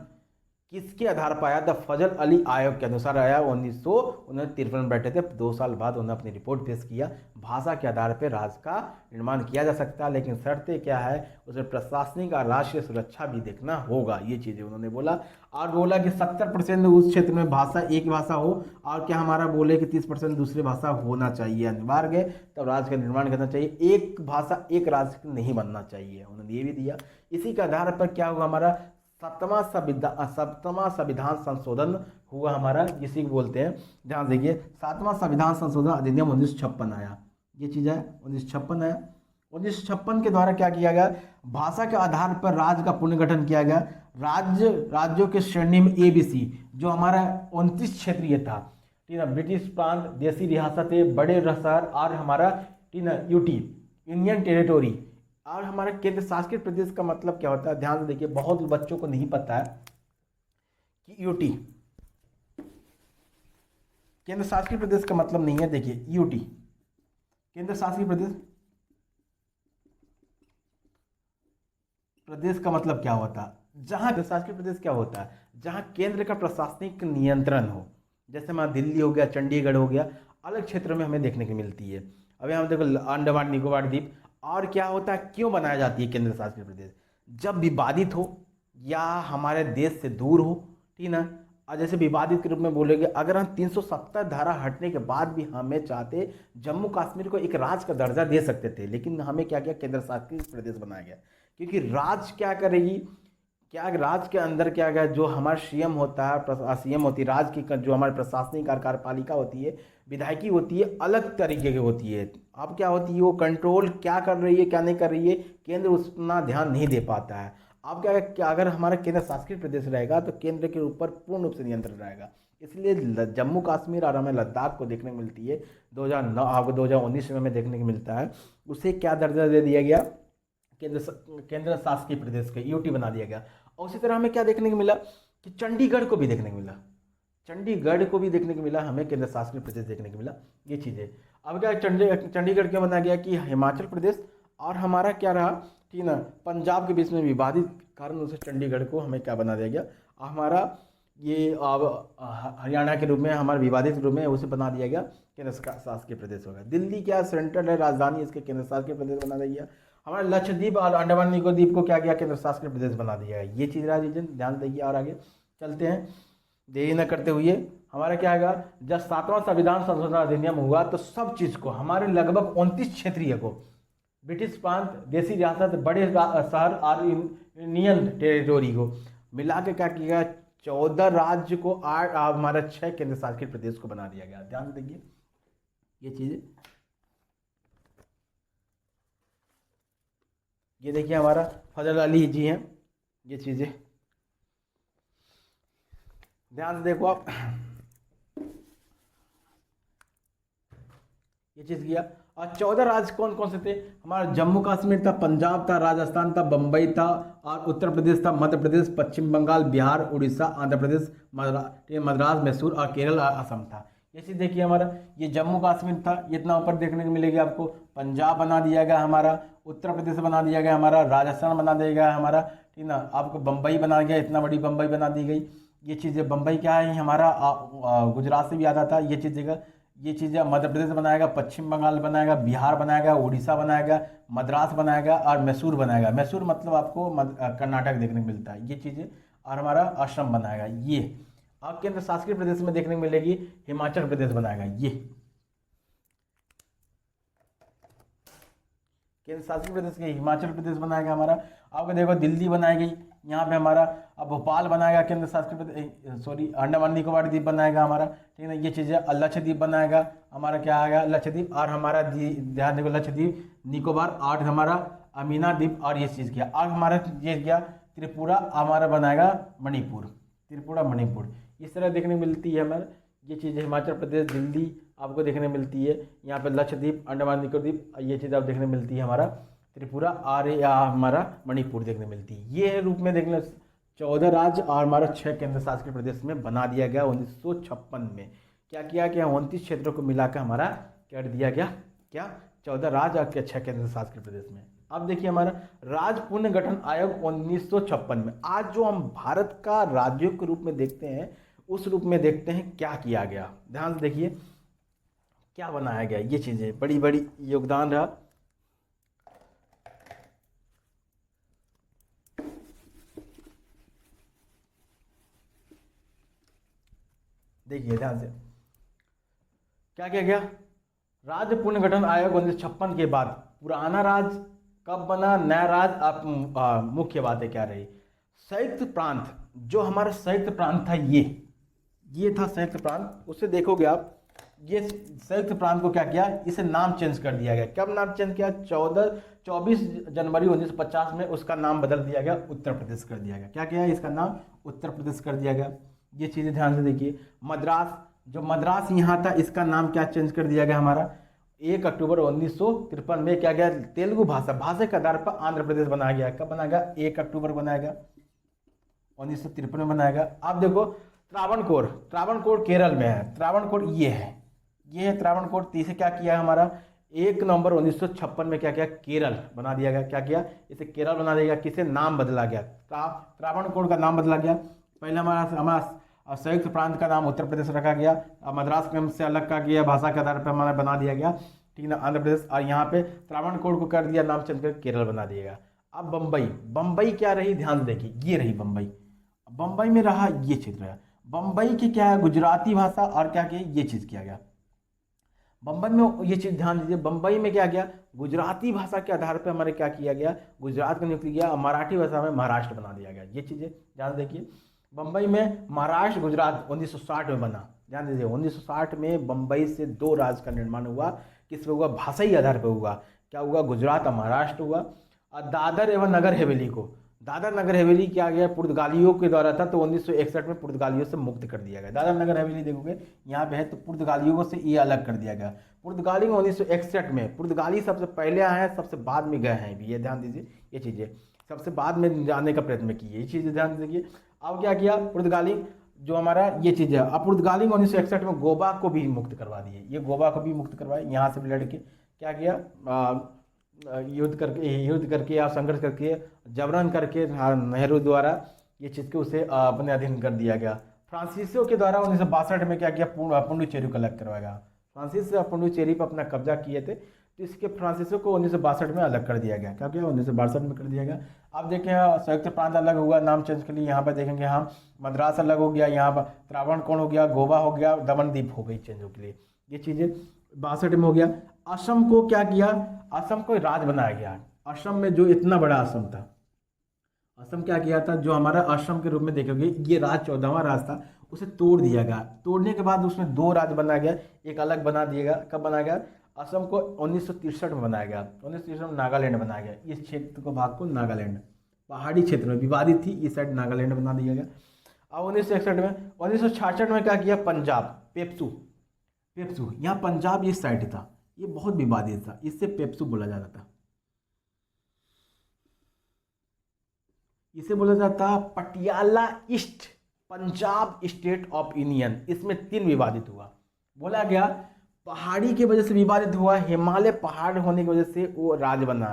किसके आधार पर आया था, फजल अली आयोग के अनुसार आया। 1953 में बैठे थे, 2 साल बाद उन्होंने अपनी रिपोर्ट पेश किया। भाषा के आधार पर राज्य का निर्माण किया जा सकता है, लेकिन शर्तें क्या है, उसे प्रशासनिक और राष्ट्रीय सुरक्षा भी देखना होगा। ये चीज़ें उन्होंने बोला। और बोला कि 70% उस क्षेत्र में भाषा एक भाषा हो, और क्या हमारा बोले कि 30% दूसरी भाषा होना चाहिए अनिवार्य है, तब राज्य का निर्माण करना चाहिए। एक भाषा एक राज्य नहीं बनना चाहिए, उन्होंने ये भी दिया। इसी के आधार पर क्या हुआ, हमारा 7वां संविधान संशोधन हुआ हमारा, जिसे बोलते हैं, ध्यान देखिए, 7वां संविधान संशोधन अधिनियम 1956 आया। ये चीज़ है, 1956 आया। 1956 के द्वारा क्या किया गया, भाषा के आधार पर राज्य का पुनर्गठन किया गया। राज्यों के श्रेणी में ABC, जो हमारा 29 क्षेत्रीय था, ठीक है, ब्रिटिश प्रांत, देसी रियासतें, बड़े शहर, और हमारा ठीक है यूटी, यूनियन टेरिटोरी, और हमारा केंद्र शासित प्रदेश का मतलब क्या होता है, ध्यान से देखिए, बहुत बच्चों को नहीं पता है कि यूटी केंद्र शासित प्रदेश का मतलब नहीं है। देखिए यूटी केंद्र शासित प्रदेश का मतलब क्या होता है, जहां शासकीय प्रदेश क्या होता है, जहां केंद्र का प्रशासनिक नियंत्रण हो। जैसे हमारा दिल्ली हो गया, चंडीगढ़ हो गया, अलग क्षेत्रों में हमें देखने को मिलती है। अभी हम देखो अंडमान निकोबार द्वीप। और क्या होता है, क्यों बनाया जाती है केंद्र शासित प्रदेश, जब विवादित हो या हमारे देश से दूर हो, ठीक ना। और जैसे विवादित के रूप में बोलेंगे, अगर हम 370 धारा हटने के बाद भी हमें चाहते जम्मू कश्मीर को एक राज्य का दर्जा दे सकते थे, लेकिन हमें क्या किया, केंद्र शासित प्रदेश बनाया गया। क्योंकि राज्य क्या करेगी, क्या राज्य के अंदर क्या गया, जो हमारा सीएम होता है, सीएम होती है, राज्य की जो हमारी प्रशासनिक कार्यपालिका होती है, विधायकी होती है, अलग तरीके की होती है। अब क्या होती है, वो कंट्रोल क्या कर रही है क्या नहीं कर रही है, केंद्र उतना ध्यान नहीं दे पाता है। अब क्या अगर हमारा केंद्र शासित प्रदेश रहेगा तो केंद्र के ऊपर पूर्ण रूप से नियंत्रण रहेगा। इसलिए जम्मू कश्मीर और हमें लद्दाख को देखने को मिलती है, 2009 आपको 2019 में हमें देखने को मिलता है, उसे क्या दर्जा दे दिया गया, केंद्र शासकीय प्रदेश का यूटी बना दिया गया। और उसी तरह हमें क्या देखने को मिला कि चंडीगढ़ को भी देखने को मिला, हमें केंद्र शासित प्रदेश देखने को मिला। ये चीज़ें अब क्या, चंडीगढ़ क्यों बना गया कि हिमाचल प्रदेश और हमारा क्या रहा, ठीक ना, पंजाब के बीच में विवादित कारण उसे चंडीगढ़ को हमें क्या बना दिया गया, हमारा ये अब हरियाणा के रूप में, हमारे विवादित रूप में उसे बना दिया गया केंद्र शासकीय प्रदेश होगा। दिल्ली क्या सेंट्रल है, राजधानी, इसके केंद्र शासकीय प्रदेश बना दिया गया। हमारा लक्षद्वीप और अंडमान निकोबार द्वीप को क्या किया, केंद्र शासित प्रदेश बना दिया है। ये चीज़ रीजन ध्यान देखिए। और आगे चलते हैं, देरी न करते हुए हमारा क्या आएगा, जब 7वां संविधान संशोधन अधिनियम हुआ तो सब चीज़ को, हमारे लगभग 29 क्षेत्रीय को, ब्रिटिश प्रांत, देसी रियासत, बड़े शहर और यूनियन टेरिटोरी को मिला के क्या किया, 14 राज्य को 8 हमारा 6 केंद्र शासित प्रदेश को बना दिया गया। ध्यान से देखिए ये चीज़ें। ये देखिए हमारा फजल अली जी हैं, ये चीज़ें ध्यान से देखो आप। ये चीज़ किया। और 14 राज्य कौन कौन से थे? हमारा जम्मू कश्मीर था, पंजाब था, राजस्थान था, बम्बई था, और उत्तर प्रदेश था, मध्य प्रदेश, पश्चिम बंगाल, बिहार, उड़ीसा, आंध्र प्रदेश, मद्रास, मैसूर और केरल और असम था। ये चीज़ देखिए हमारा, ये जम्मू कश्मीर था, ये इतना ऊपर देखने को मिलेगा आपको। पंजाब बना दिया गया हमारा, उत्तर प्रदेश बना दिया गया हमारा, राजस्थान बना दिया गया हमारा, ठीक ना। आपको बम्बई बना गया, इतना बड़ी बम्बई बना दी गई। ये चीज़ें बम्बई क्या है हमारा, गुजरात से भी आता था ये चीज़ जगह। ये चीज़ें मध्य प्रदेश बनाएगा, पश्चिम बंगाल बनाएगा, बिहार बनाएगा, उड़ीसा बनाएगा, मद्रास बनाएगा और मैसूर बनाएगा। मैसूर मतलब आपको कर्नाटक देखने को मिलता है ये चीज़ें। और हमारा असम बनाएगा ये। और केंद्र शासित प्रदेश में देखने को मिलेगी हिमाचल प्रदेश बनाएगा ये। केंद्र शासित प्रदेश के हिमाचल प्रदेश बनाएगा हमारा। आपको देखो दिल्ली बनाएगी यहाँ पे हमारा। अब भोपाल बनाएगा केंद्र शासित प्रदेश, सॉरी अंडमान निकोबार द्वीप बनाएगा हमारा, ठीक है। ये चीज़ें लक्षद्वीप बनाएगा हमारा, क्या आएगा लक्षद्वीप। और हमारा ध्यान देखो लक्षद्वीप, निकोबार और हमारा अमीना द्वीप और ये चीज़ किया। और हमारा ये किया त्रिपुरा हमारा बनाएगा मणिपुर, त्रिपुरा मणिपुर। इस तरह देखने को मिलती है हमारा ये चीज़ें। हिमाचल प्रदेश, दिल्ली आपको देखने मिलती है यहाँ पे, लक्षद्वीप, अंडमान निकोबार द्वीप, ये चीज़ आप देखने मिलती है हमारा त्रिपुरा और हमारा मणिपुर देखने मिलती है। ये रूप में देखने 14 राज्य और हमारा 6 केंद्र शासित प्रदेश में बना दिया गया 1956 में। क्या किया गया 29 क्षेत्रों को मिलाकर हमारा कर दिया गया क्या 14 राज्य और 6 केंद्र शासित प्रदेश में। अब देखिए हमारा राज्य पुनर्गठन आयोग 1956 में। आज जो हम भारत का राज्यों के रूप में देखते हैं उस रूप में देखते हैं क्या किया गया। ध्यान से देखिए क्या बनाया गया। ये चीज़ें बड़ी बड़ी योगदान रहा। देखिए ध्यान से क्या किया गया। राज्य पुनर्गठन आयोग 1956 के बाद पुराना राज्य कब बना, नया राज्य। आप मुख्य बातें क्या रही। संयुक्त प्रांत, जो हमारा संयुक्त प्रांत था ये था संयुक्त प्रांत। उससे देखोगे आप ये संयुक्त प्रांत को क्या किया, इसे नाम चेंज कर दिया गया। कब नाम चेंज किया 24 जनवरी 1950 में उसका नाम बदल दिया गया, उत्तर प्रदेश कर दिया गया। क्या किया इसका नाम उत्तर प्रदेश कर दिया गया। ये चीज़ें ध्यान से देखिए। मद्रास, जो मद्रास यहाँ था इसका नाम क्या चेंज कर दिया गया हमारा 1 अक्टूबर 1953 में। क्या गया तेलुगु भाषा के आधार पर आंध्र प्रदेश बनाया गया। कब बनाया गया 1 अक्टूबर बनाया गया 1953 में बनाया गया। अब देखो त्रावणकोर केरल में है। त्रावणकोर ये है त्रावणकोर। तीसरे क्या किया हमारा 1 नवंबर 1956 में क्या किया केरल बना दिया गया। क्या किया इसे केरल बना दिया गया। किसे नाम बदला गया, त्रावणकोर का नाम बदला गया। पहले हमारा संयुक्त प्रांत का नाम उत्तर प्रदेश रखा गया, मद्रास क्रम से अलग का गया, भाषा के आधार पर हमारा बना दिया गया, ठीक ना, आंध्र प्रदेश। और यहाँ पे त्रावणकोर को कर दिया नाम चेंज कर केरल बना दिया गया। अब बम्बई क्या रही, ध्यान से देखिए। ये रही बम्बई में रहा ये क्षेत्र है। बम्बई की क्या है गुजराती भाषा और क्या किया ये चीज़ किया गया बम्बई में। ये चीज़ ध्यान दीजिए बम्बई में क्या गया गुजराती भाषा के आधार पर हमारे क्या किया गया गुजरात को नियुक्त किया। मराठी भाषा में महाराष्ट्र बना दिया गया। ये चीज़ें ध्यान देखिए। बम्बई में महाराष्ट्र गुजरात 1960 में बना। ध्यान दीजिए 1960 में बम्बई से 2 राज्य का निर्माण हुआ। किस पे हुआ भाषाई आधार पर हुआ। क्या हुआ गुजरात और महाराष्ट्र हुआ। और दादर एवं नगर हवेली क्या गया पुर्तगालियों के द्वारा था, तो 1961 में पुर्तगालियों से मुक्त कर दिया गया। दादर नगर हवेली देखोगे यहाँ पे है तो पुर्तगालियों से ये अलग कर दिया गया। पुर्तगाली में 1961 में, पुर्तगाली सबसे पहले आए हैं सबसे बाद में गए हैं भी। ये ध्यान दीजिए ये चीज़ें सबसे बाद में जाने का प्रयत्न किए। ये चीज़ें ध्यान दीजिए। अब क्या किया पुर्तगाली जो हमारा ये चीज़ है। अब पुर्तगाली में 1961 में गोवा को भी मुक्त करवा दिए। ये गोवा को भी मुक्त करवाए। यहाँ से भी लड़के क्या किया युद्ध करके या संघर्ष करके जबरन करके नेहरू द्वारा ये चीज़ को उसे अपने अधीन कर दिया गया। फ्रांसीसियों के द्वारा 1962 में क्या किया पुडुचेरी को अलग करवाया गया। फ्रांसीसी पुडुचेरी पर अपना कब्जा किए थे तो इसके फ्रांसीसियों को 1962 में अलग कर दिया गया। क्या किया 1962 में कर दिया गया। अब देखें संयुक्त प्रांत अलग हुआ नाम चेंज के लिए। यहाँ पर देखेंगे हम मद्रास अलग हो गया, यहाँ पर त्रावणकोर हो गया, गोवा हो गया, दमनदीप हो गई चेंज के लिए। ये चीज़ें 62 में हो गया। असम को क्या किया असम को राज्य बनाया गया। असम में जो इतना बड़ा असम था, असम क्या किया था जो हमारा असम के रूप में देखोगे ये राज्य 14वां राज्य था उसे तोड़ दिया गया। तोड़ने के बाद उसमें 2 राज्य बनाया गया, एक अलग बना दिया गया। कब बनाया गया असम को 1963 में बनाया गया, 1963 में नागालैंड बनाया गया। इस क्षेत्र को भाग को नागालैंड, पहाड़ी क्षेत्र में विवादित थी, इस साइड नागालैंड बना दिया गया। अब 1961 में, 1966 में क्या किया, पंजाब, पेप्सू, पेप्सू यहाँ पंजाब इस साइड था, ये बहुत विवादित था, इससे पेप्सू बोला जाता था। इसे बोला जाता Patiala east Punjab state of union. इसमें 3 विवादित हुआ, बोला गया पहाड़ी की वजह से विवादित हुआ, हिमालय पहाड़ होने की वजह से वो राज्य बना,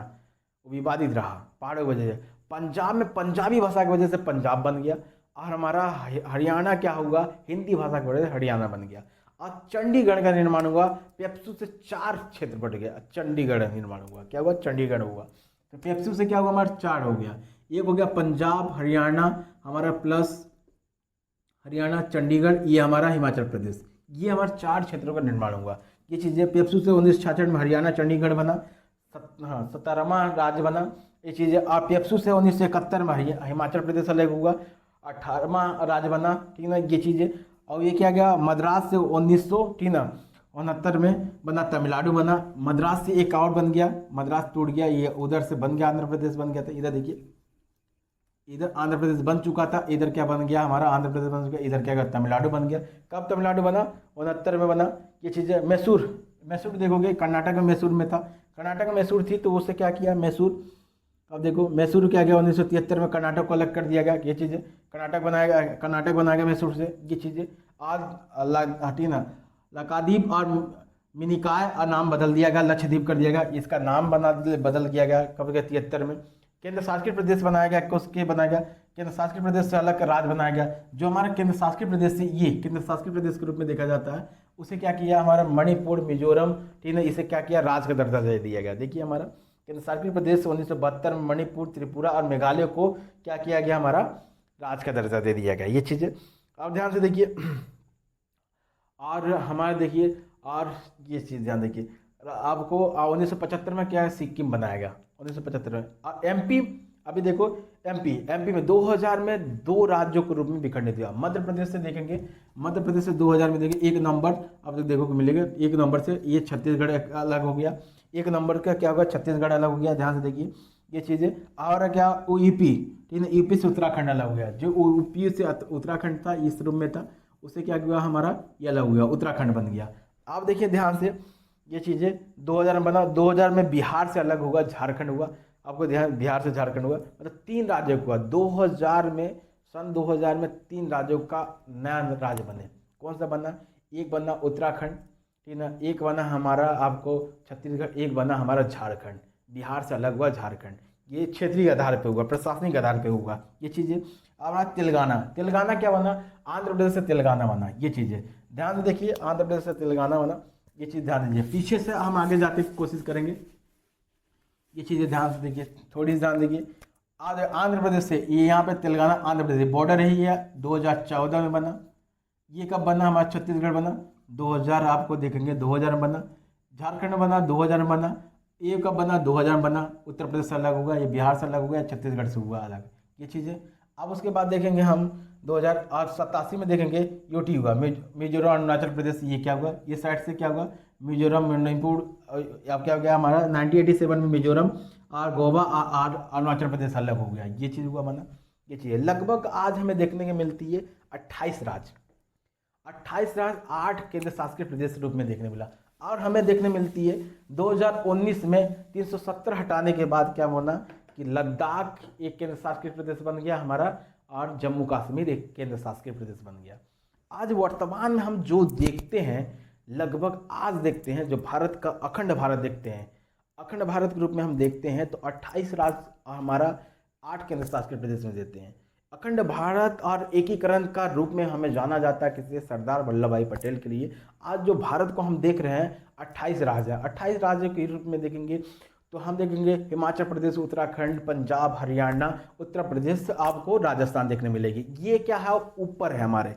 विवादित रहा पहाड़ों की वजह से। पंजाब में पंजाबी भाषा की वजह से पंजाब बन गया, और हमारा हरियाणा क्या हुआ, हिंदी भाषा की वजह से हरियाणा बन गया। और चंडीगढ़ का निर्माण हुआ, पेप्सू से 4 क्षेत्र बढ़ गया, चंडीगढ़ निर्माण हुआ, क्या हुआ, चंडीगढ़ हुआ। तो पेप्सू से क्या हुआ, हमारा 4 हो गया, एक हो गया पंजाब हरियाणा हमारा, प्लस हरियाणा चंडीगढ़, ये हमारा हिमाचल प्रदेश, ये हमारे 4 क्षेत्रों का निर्माण हुआ। ये चीज़ें पेप्सू से 1966 में हरियाणा चंडीगढ़ बना, 17वां राज्य बना, ये चीज़ें। और पेप्सू से 1971 में हिमाचल प्रदेश अलग हुआ, 18वां राज्य बना, ठीक ना, ये चीज़ें। और ये क्या गया, मद्रास से 1900, ठीक ना, 69 में बना, तमिलनाडु बना, मद्रास से एक और बन गया, मद्रास टूट गया, ये उधर से बन गया, आंध्र प्रदेश बन गया था। इधर देखिए, इधर आंध्र प्रदेश बन चुका था, इधर क्या बन गया, हमारा आंध्र प्रदेश बन चुका, इधर क्या गया, तमिलनाडु बन गया। कब तमिलनाडु बना, 69 में बना। ये चीज़ें, मैसूर, मैसूर देखोगे कर्नाटक में, मैसूर में था, कर्नाटक में मैसूर थी, तो उससे क्या किया, मैसूर, अब देखो मैसूर क्या गया, 1973 में कर्नाटक को अलग कर दिया गया। ये चीज़ें, कर्नाटक बनाया गया मैसूर से, ये चीज़ें। आज हटी ना, लक्षद्वीप और मिनिकॉय और नाम बदल दिया गया, लक्षद्वीप कर दिया गया, इसका नाम बदल दिया गया, कब गया, 73 में। केंद्र शासित प्रदेश बनाया गया, उसके बनाया गया, केंद्र शासित प्रदेश से अलग राज्य बनाया गया। जो हमारा केंद्र शासित प्रदेश से, ये केंद्र शासित प्रदेश के रूप में देखा जाता है, उसे क्या किया, हमारा मणिपुर मिजोरम, ठीक है, इसे क्या किया, राज्य का दर्जा दे दिया गया। देखिए हमारा केंद्र शासित प्रदेश 1972 में मणिपुर, त्रिपुरा और मेघालय को क्या किया गया, हमारा राज्य का दर्जा दे दिया गया। ये चीज़ें अब ध्यान से देखिए, और हमारे देखिए, और ये चीज़ ध्यान देखिए, आपको 1975 में क्या है, सिक्किम बनाया गया 1975 में। और एमपी, अभी देखो एमपी में 2000 में 2 राज्यों के रूप में बिखरने दिया। मध्य प्रदेश से देखेंगे, मध्य प्रदेश से 2000 में देखेंगे 1 नंबर, अब देखो को मिलेगा 1 नंबर से, ये छत्तीसगढ़ अलग हो गया, 1 नंबर का क्या होगा, छत्तीसगढ़ अलग हो गया। ध्यान से देखिए ये चीज़ें। और क्या, वो यूपी, ठीक है, यूपी से उत्तराखंड अलग हो गया, जो यूपी से उत्तराखंड था इस रूप में था, उसे क्या हुआ, हमारा ये अलग हुआ, उत्तराखंड बन गया। आप देखिए ध्यान से, ये चीज़ें 2000 में बना, 2000 में बिहार से अलग होगा, झारखंड हुआ, आपको ध्यान, बिहार से झारखंड हुआ, मतलब 3 राज्यों हुआ 2000 में। सन 2000 में 3 राज्यों का नया राज्य बने। कौन सा बना, एक बना उत्तराखंड, ठीक ना, एक बना हमारा आपको छत्तीसगढ़, एक बना हमारा झारखंड। बिहार से अलग हुआ झारखंड, ये क्षेत्रीय आधार पे हुआ, प्रशासनिक आधार पे हुआ, ये चीज़ें। अब तेलंगाना, तेलंगाना क्या बना, आंध्र प्रदेश से तेलंगाना बना, ये चीज़ें ध्यान से देखिए, आंध्र प्रदेश से तेलंगाना बना, ये चीज़ ध्यान दीजिए। पीछे से हम आगे जाने की कोशिश करेंगे, ये चीज़ें ध्यान से देखिए, थोड़ी सी ध्यान देखिए। आंध्र प्रदेश से ये यहाँ पे तेलंगाना आंध्र प्रदेश बॉर्डर ही है, 2014 में बना। ये कब बना, हमारा छत्तीसगढ़ बना 2000, आपको देखेंगे 2000 में बना। झारखंड बना 2000 में बना। ये कब बना, 2000 में बना। उत्तर प्रदेश से अलग होगा, ये बिहार से अलग होगा, छत्तीसगढ़ से हुआ अलग, ये चीज़ें। अब उसके बाद देखेंगे हम 2087 में देखेंगे यूटी हुआ, मिजोरम अरुणाचल प्रदेश, ये क्या हुआ, ये साइड से क्या हुआ, मिजोरम मणिपुर, अब क्या हो गया हमारा 1987 में मिजोरम और गोवा और अरुणाचल प्रदेश अलग हो गया, ये चीज़ हुआ बना, ये चीज़। लगभग आज हमें देखने को मिलती है 28 राज्य, 28 राज्य, 8 केंद्र शासित प्रदेश के रूप में देखने मिला। और हमें देखने मिलती है 2019 में 370 हटाने के बाद क्या होना कि लद्दाख एक केंद्र शासित प्रदेश बन गया हमारा, और जम्मू कश्मीर एक केंद्र शासित प्रदेश बन गया। आज वर्तमान में हम जो देखते हैं, लगभग आज देखते हैं, जो भारत का अखंड भारत देखते हैं, अखंड भारत के रूप में हम देखते हैं, तो 28 राज्य हमारा 8 केंद्र शासित प्रदेश में देते हैं। अखंड भारत और एकीकरण का रूप में हमें जाना जाता है किसी सरदार वल्लभ भाई पटेल के लिए। आज जो भारत को हम देख रहे हैं 28 राज्य है, 28 राज्य के रूप में देखेंगे तो हम देखेंगे हिमाचल प्रदेश, उत्तराखंड, पंजाब, हरियाणा, उत्तर प्रदेश, आपको राजस्थान देखने मिलेगी। ये क्या है, ऊपर है, हमारे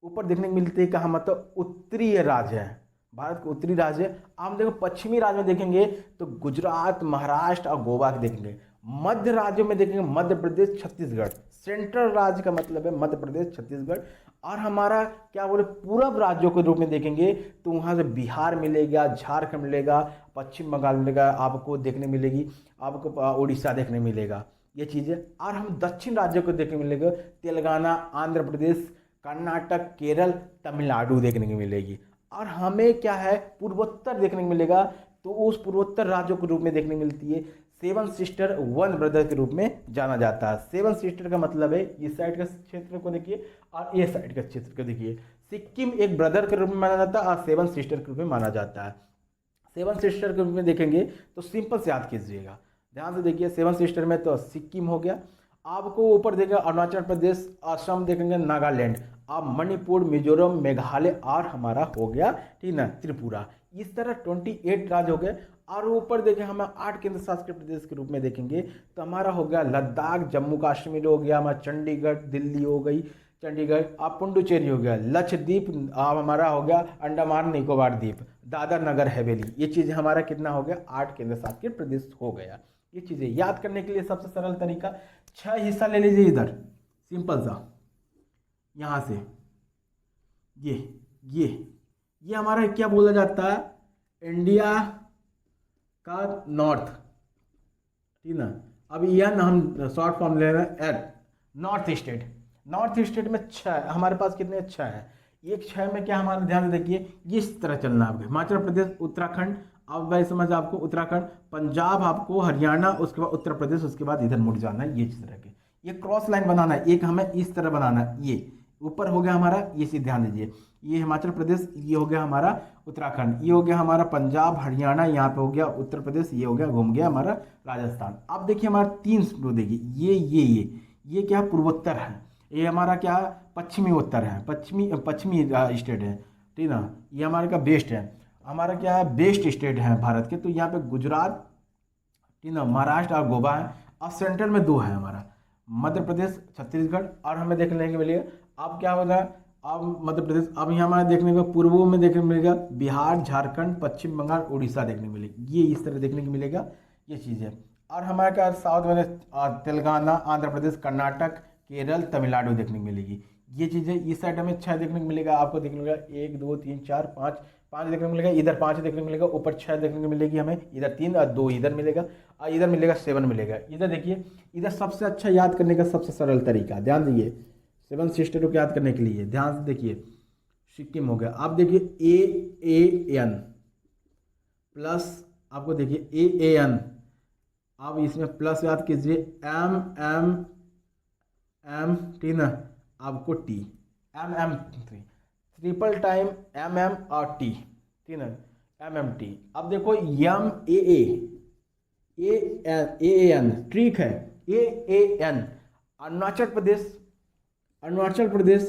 ऊपर देखने को मिलती है, कहाँ मतलब उत्तरी राज्य है, भारत के उत्तरी राज्य है। आप देखो पश्चिमी राज्य में देखेंगे तो गुजरात, महाराष्ट्र और गोवा के देखेंगे। मध्य राज्यों में देखेंगे मध्य प्रदेश, छत्तीसगढ़, सेंट्रल राज्य का मतलब है मध्य प्रदेश, छत्तीसगढ़। और हमारा क्या बोले पूरब राज्यों के रूप में देखेंगे तो वहाँ से बिहार मिलेगा, झारखंड मिलेगा, पश्चिम बंगाल मिलेगा, आपको देखने मिलेगी, आपको उड़ीसा देखने मिलेगा ये चीज़ें। और हम दक्षिण राज्यों को देखने मिलेगा, तेलंगाना, आंध्र प्रदेश, कर्नाटक, केरल, तमिलनाडु देखने को मिलेगी। और हमें क्या है पूर्वोत्तर देखने को मिलेगा, तो उस पूर्वोत्तर राज्यों के रूप में देखने मिलती है सेवन सिस्टर वन ब्रदर के रूप में जाना जाता है। सेवन सिस्टर का मतलब है इस साइड का क्षेत्र को देखिए और ये साइड का क्षेत्र को देखिए। सिक्किम एक ब्रदर के रूप में माना जाता है और सेवन सिस्टर के रूप में माना जाता है। सेवन सिस्टर के रूप में देखेंगे तो सिंपल से याद कीजिएगा, ध्यान से देखिए। सेवन सिस्टर में तो सिक्किम हो गया, आपको ऊपर देखेंगे अरुणाचल प्रदेश, असम देखेंगे, नागालैंड, अब मणिपुर, मिजोरम, मेघालय और हमारा हो गया ठीक ना त्रिपुरा। इस तरह 28 राज्य हो गए। और ऊपर देखें हम 8 केंद्र शासित प्रदेश के रूप में देखेंगे तो हमारा हो गया लद्दाख, जम्मू कश्मीर हो गया, हमारा चंडीगढ़, दिल्ली हो गई, चंडीगढ़, आप पुडुचेरी हो गया, लक्षद्वीप, अब हमारा हो गया अंडमान निकोबार द्वीप, दादर नगर हवेली। ये चीज़ें हमारा कितना हो गया 8 केंद्र शासित प्रदेश हो गया। ये चीज़ें याद करने के लिए सबसे सरल तरीका 6 हिस्सा ले लीजिए इधर, सिंपल सा, यहाँ से ये हमारा क्या बोला जाता है इंडिया का नॉर्थ, ठीक ना। अब यह ना हम शॉर्ट फॉर्म ले रहे हैं एड नॉर्थ स्टेट। नॉर्थ स्टेट में 6 हमारे पास कितने 6 हैं। एक 6 में क्या हमारा ध्यान देखिए इस तरह चलना है आपको, हिमाचल प्रदेश, उत्तराखंड, अब भाई समझ आपको उत्तराखंड, पंजाब आपको, हरियाणा, उसके बाद उत्तर प्रदेश, उसके बाद इधर मुड़ जाना है। ये इस तरह के ये क्रॉस लाइन बनाना है, एक हमें इस तरह बनाना है। ये ऊपर हो गया हमारा, ये चीज़ ध्यान दीजिए, ये हिमाचल प्रदेश, ये हो गया हमारा उत्तराखंड, ये हो गया हमारा पंजाब, हरियाणा, यहाँ पे हो गया उत्तर प्रदेश, ये हो गया घूम गया हमारा राजस्थान। अब देखिए हमारा 3 स्टेट देखिए, ये क्या पूर्वोत्तर है, ये हमारा क्या पश्चिमी उत्तर है, पश्चिमी स्टेट है, ठीक ना। ये हमारे का बेस्ट है, हमारा क्या है बेस्ट स्टेट है भारत के। तो यहाँ पे गुजरात, ठीक ना, महाराष्ट्र और गोवा है। अब सेंट्रल में 2 है हमारा मध्य प्रदेश, छत्तीसगढ़। और हमें देखने को मिलेगा अब क्या होगा, अब मध्य प्रदेश, अब यहाँ हमारे देखने को पूर्व में देखने को मिलेगा बिहार, झारखंड, पश्चिम बंगाल, उड़ीसा देखने को मिलेगी। ये इस तरह देखने को मिलेगा ये चीज़ें। और हमारे क्या साउथ में तेलंगाना, आंध्र प्रदेश, कर्नाटक, केरल, तमिलनाडु देखने को मिलेगी। ये चीज़ें इस साइड में 6 देखने को मिलेगा, आपको देखने को मिलेगा 1 2 3 4 5 देखने को मिलेगा, इधर 5 देखने को मिलेगा, ऊपर 6 देखने को मिलेगी हमें, इधर 3 और 2 इधर मिलेगा, और इधर मिलेगा 7 मिलेगा। इधर देखिए, इधर सबसे अच्छा याद करने का सबसे सरल तरीका, ध्यान दीजिए 7 सिस्टर को याद करने के लिए ध्यान से देखिए, सिक्किम हो गया। आप देखिए AAN प्लस, आपको देखिए AAN, आप इसमें प्लस याद कीजिए, M ठीक ना, आपको T, MM3 triple time MM और T, ठीक ना, MMT। अब देखो AAN ट्रिक है, AAN अरुणाचल प्रदेश,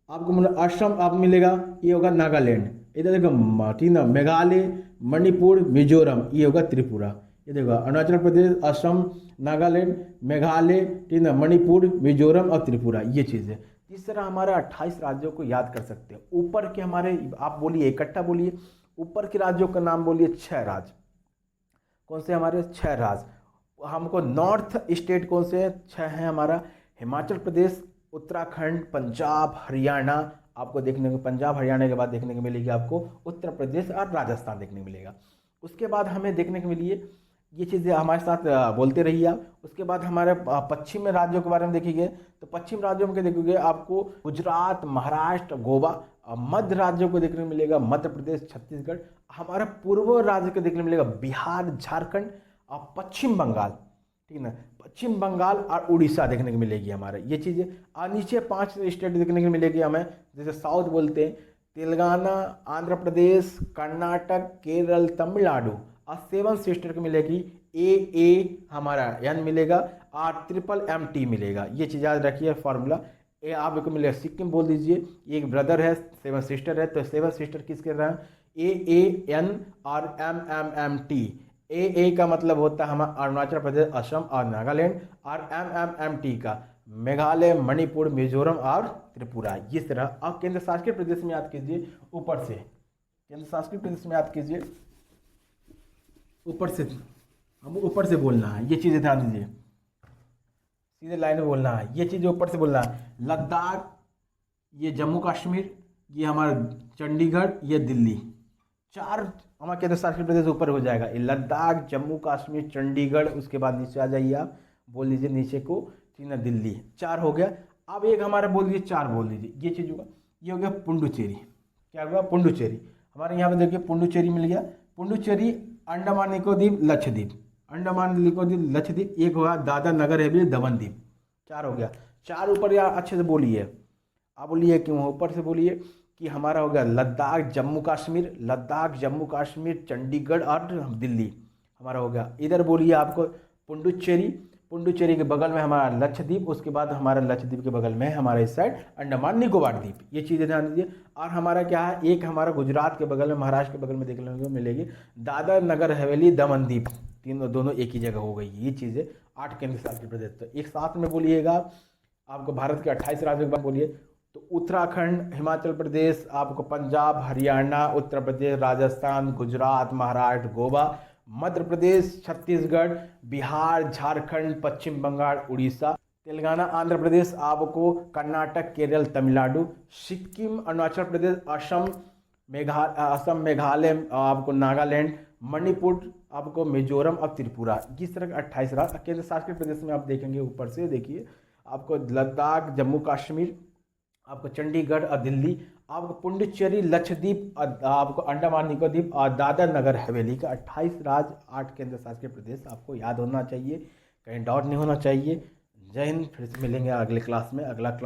आपको मतलब असम आप मिलेगा, ये होगा नागालैंड, इधर देखो ठीक ना, मेघालय, मणिपुर, मिजोरम, ये होगा त्रिपुरा। ये देखो अरुणाचल प्रदेश, असम, नागालैंड, मेघालय, ठीक ना, मणिपुर, मिजोरम और त्रिपुरा, ये चीज़ें। इस तरह हमारे 28 राज्यों को याद कर सकते हैं। ऊपर के हमारे आप बोलिए इकट्ठा बोलिए, ऊपर के राज्यों का नाम बोलिए 6 राज्य। कौन से हमारे 6 राज्य, हमको नॉर्थ स्टेट कौन से 6 हैं हमारा, हिमाचल प्रदेश, उत्तराखंड, पंजाब, हरियाणा, आपको देखने को पंजाब हरियाणा के बाद देखने को मिलेगी आपको उत्तर प्रदेश और राजस्थान देखने को मिलेगा। उसके बाद हमें देखने को मिली ये चीज़ें, हमारे साथ बोलते रहिए आप। उसके बाद हमारे पश्चिम राज्यों के बारे में देखेंगे तो पश्चिम राज्यों में देखोगे आपको गुजरात, महाराष्ट्र, गोवा। मध्य राज्यों को देखने को मिलेगा मध्य प्रदेश, छत्तीसगढ़। हमारा पूर्व राज्य को देखने को मिलेगा बिहार, झारखंड और पश्चिम बंगाल, ठीक ना, पश्चिम बंगाल और उड़ीसा देखने को मिलेगी हमारे ये चीज़ें। और नीचे 5 स्टेट देखने को मिलेगी हमें, जैसे साउथ बोलते हैं तेलंगाना, आंध्र प्रदेश, कर्नाटक, केरल, तमिलनाडु। और 7 सिस्टर को मिलेगी AA हमारा N मिलेगा और MMT मिलेगा। ये चीज़ याद रखिए फॉर्मूला। आपको मिलेगा सिक्किम बोल दीजिए, एक ब्रदर है 7 सिस्टर है, तो 7 सिस्टर किसके रहा है AAN और MMT। AA का मतलब होता है हमारा अरुणाचल प्रदेश, असम और नागालैंड, और MMT का मेघालय, मणिपुर, मिजोरम और त्रिपुरा। इस तरह आप केंद्र शासित प्रदेश में याद कीजिए, ऊपर से केंद्र शासित प्रदेश में याद कीजिए, ऊपर से हम ऊपर से बोलना है, ये चीज़ें ध्यान दीजिए। सीधे लाइन में बोलना है, ये चीज़ ऊपर से बोलना है। लद्दाख, ये जम्मू कश्मीर, ये हमारा चंडीगढ़, ये दिल्ली, चार हमारे केंद्र शासित प्रदेश ऊपर हो जाएगा। ये लद्दाख, जम्मू कश्मीर, चंडीगढ़, उसके बाद नीचे आ जाइए आप, बोल लीजिए नीचे को, ठीक है, दिल्ली, चार हो गया। अब एक हमारा बोल दीजिए, चार बोल दीजिए, ये चीज़ होगा। ये हो गया पुडुचेरी, क्या हुआ, पुडुचेरी। हमारे यहाँ पे देखिए पुडुचेरी मिल गया। पुडुचेरी, अंडमान निकोबार, लक्षद्वीप, अंडमान निकोबार लक्षद्वीप, एक हुआ दादरा नगर हवेली दमन दीप, चार हो गया। चार ऊपर यार अच्छे से बोलिए, आप बोलिए क्यों, ऊपर से बोलिए कि हमारा हो गया लद्दाख, जम्मू कश्मीर, लद्दाख, जम्मू कश्मीर, चंडीगढ़ और दिल्ली, हमारा हो गया। इधर बोलिए आपको पुडुचेरी, पुडुचेरी के बगल में हमारा लक्षद्वीप, उसके बाद हमारा लक्षद्वीप के बगल में हमारा इस साइड अंडमान निकोबार द्वीप, ये चीज़ें ध्यान दीजिए। और हमारा क्या है, एक हमारा गुजरात के बगल में, महाराष्ट्र के बगल में देखने को मिलेगी दादरा नगर हवेली दमन दीप, तीनों दोनों एक ही जगह हो गई। ये चीज़ें 8 केंद्र शासित प्रदेश। तो एक साथ में बोलिएगा, आपको भारत के 28 राज्यों के बाद बोलिए, तो उत्तराखंड, हिमाचल प्रदेश, आपको पंजाब, हरियाणा, उत्तर प्रदेश, राजस्थान, गुजरात, महाराष्ट्र, गोवा, मध्य प्रदेश, छत्तीसगढ़, बिहार, झारखंड, पश्चिम बंगाल, उड़ीसा, तेलंगाना, आंध्र प्रदेश, आपको कर्नाटक, केरल, तमिलनाडु, सिक्किम, अरुणाचल प्रदेश, असम, मेघालय, आपको नागालैंड, मणिपुर, आपको मिजोरम और त्रिपुरा। इस तरह के 28 राज्य केंद्र शासित प्रदेश में आप देखेंगे। ऊपर से देखिए आपको लद्दाख, जम्मू कश्मीर, आपको चंडीगढ़ और दिल्ली, आपको पुडुचेरी, लक्षद्वीप, आपको अंडमान निकोबार और दादरा नगर हवेली का 28 राज्य, 8 केंद्र शासित प्रदेश आपको याद होना चाहिए, कहीं डाउट नहीं होना चाहिए। जय हिंद, फिर से मिलेंगे अगले क्लास में। अगला क्लास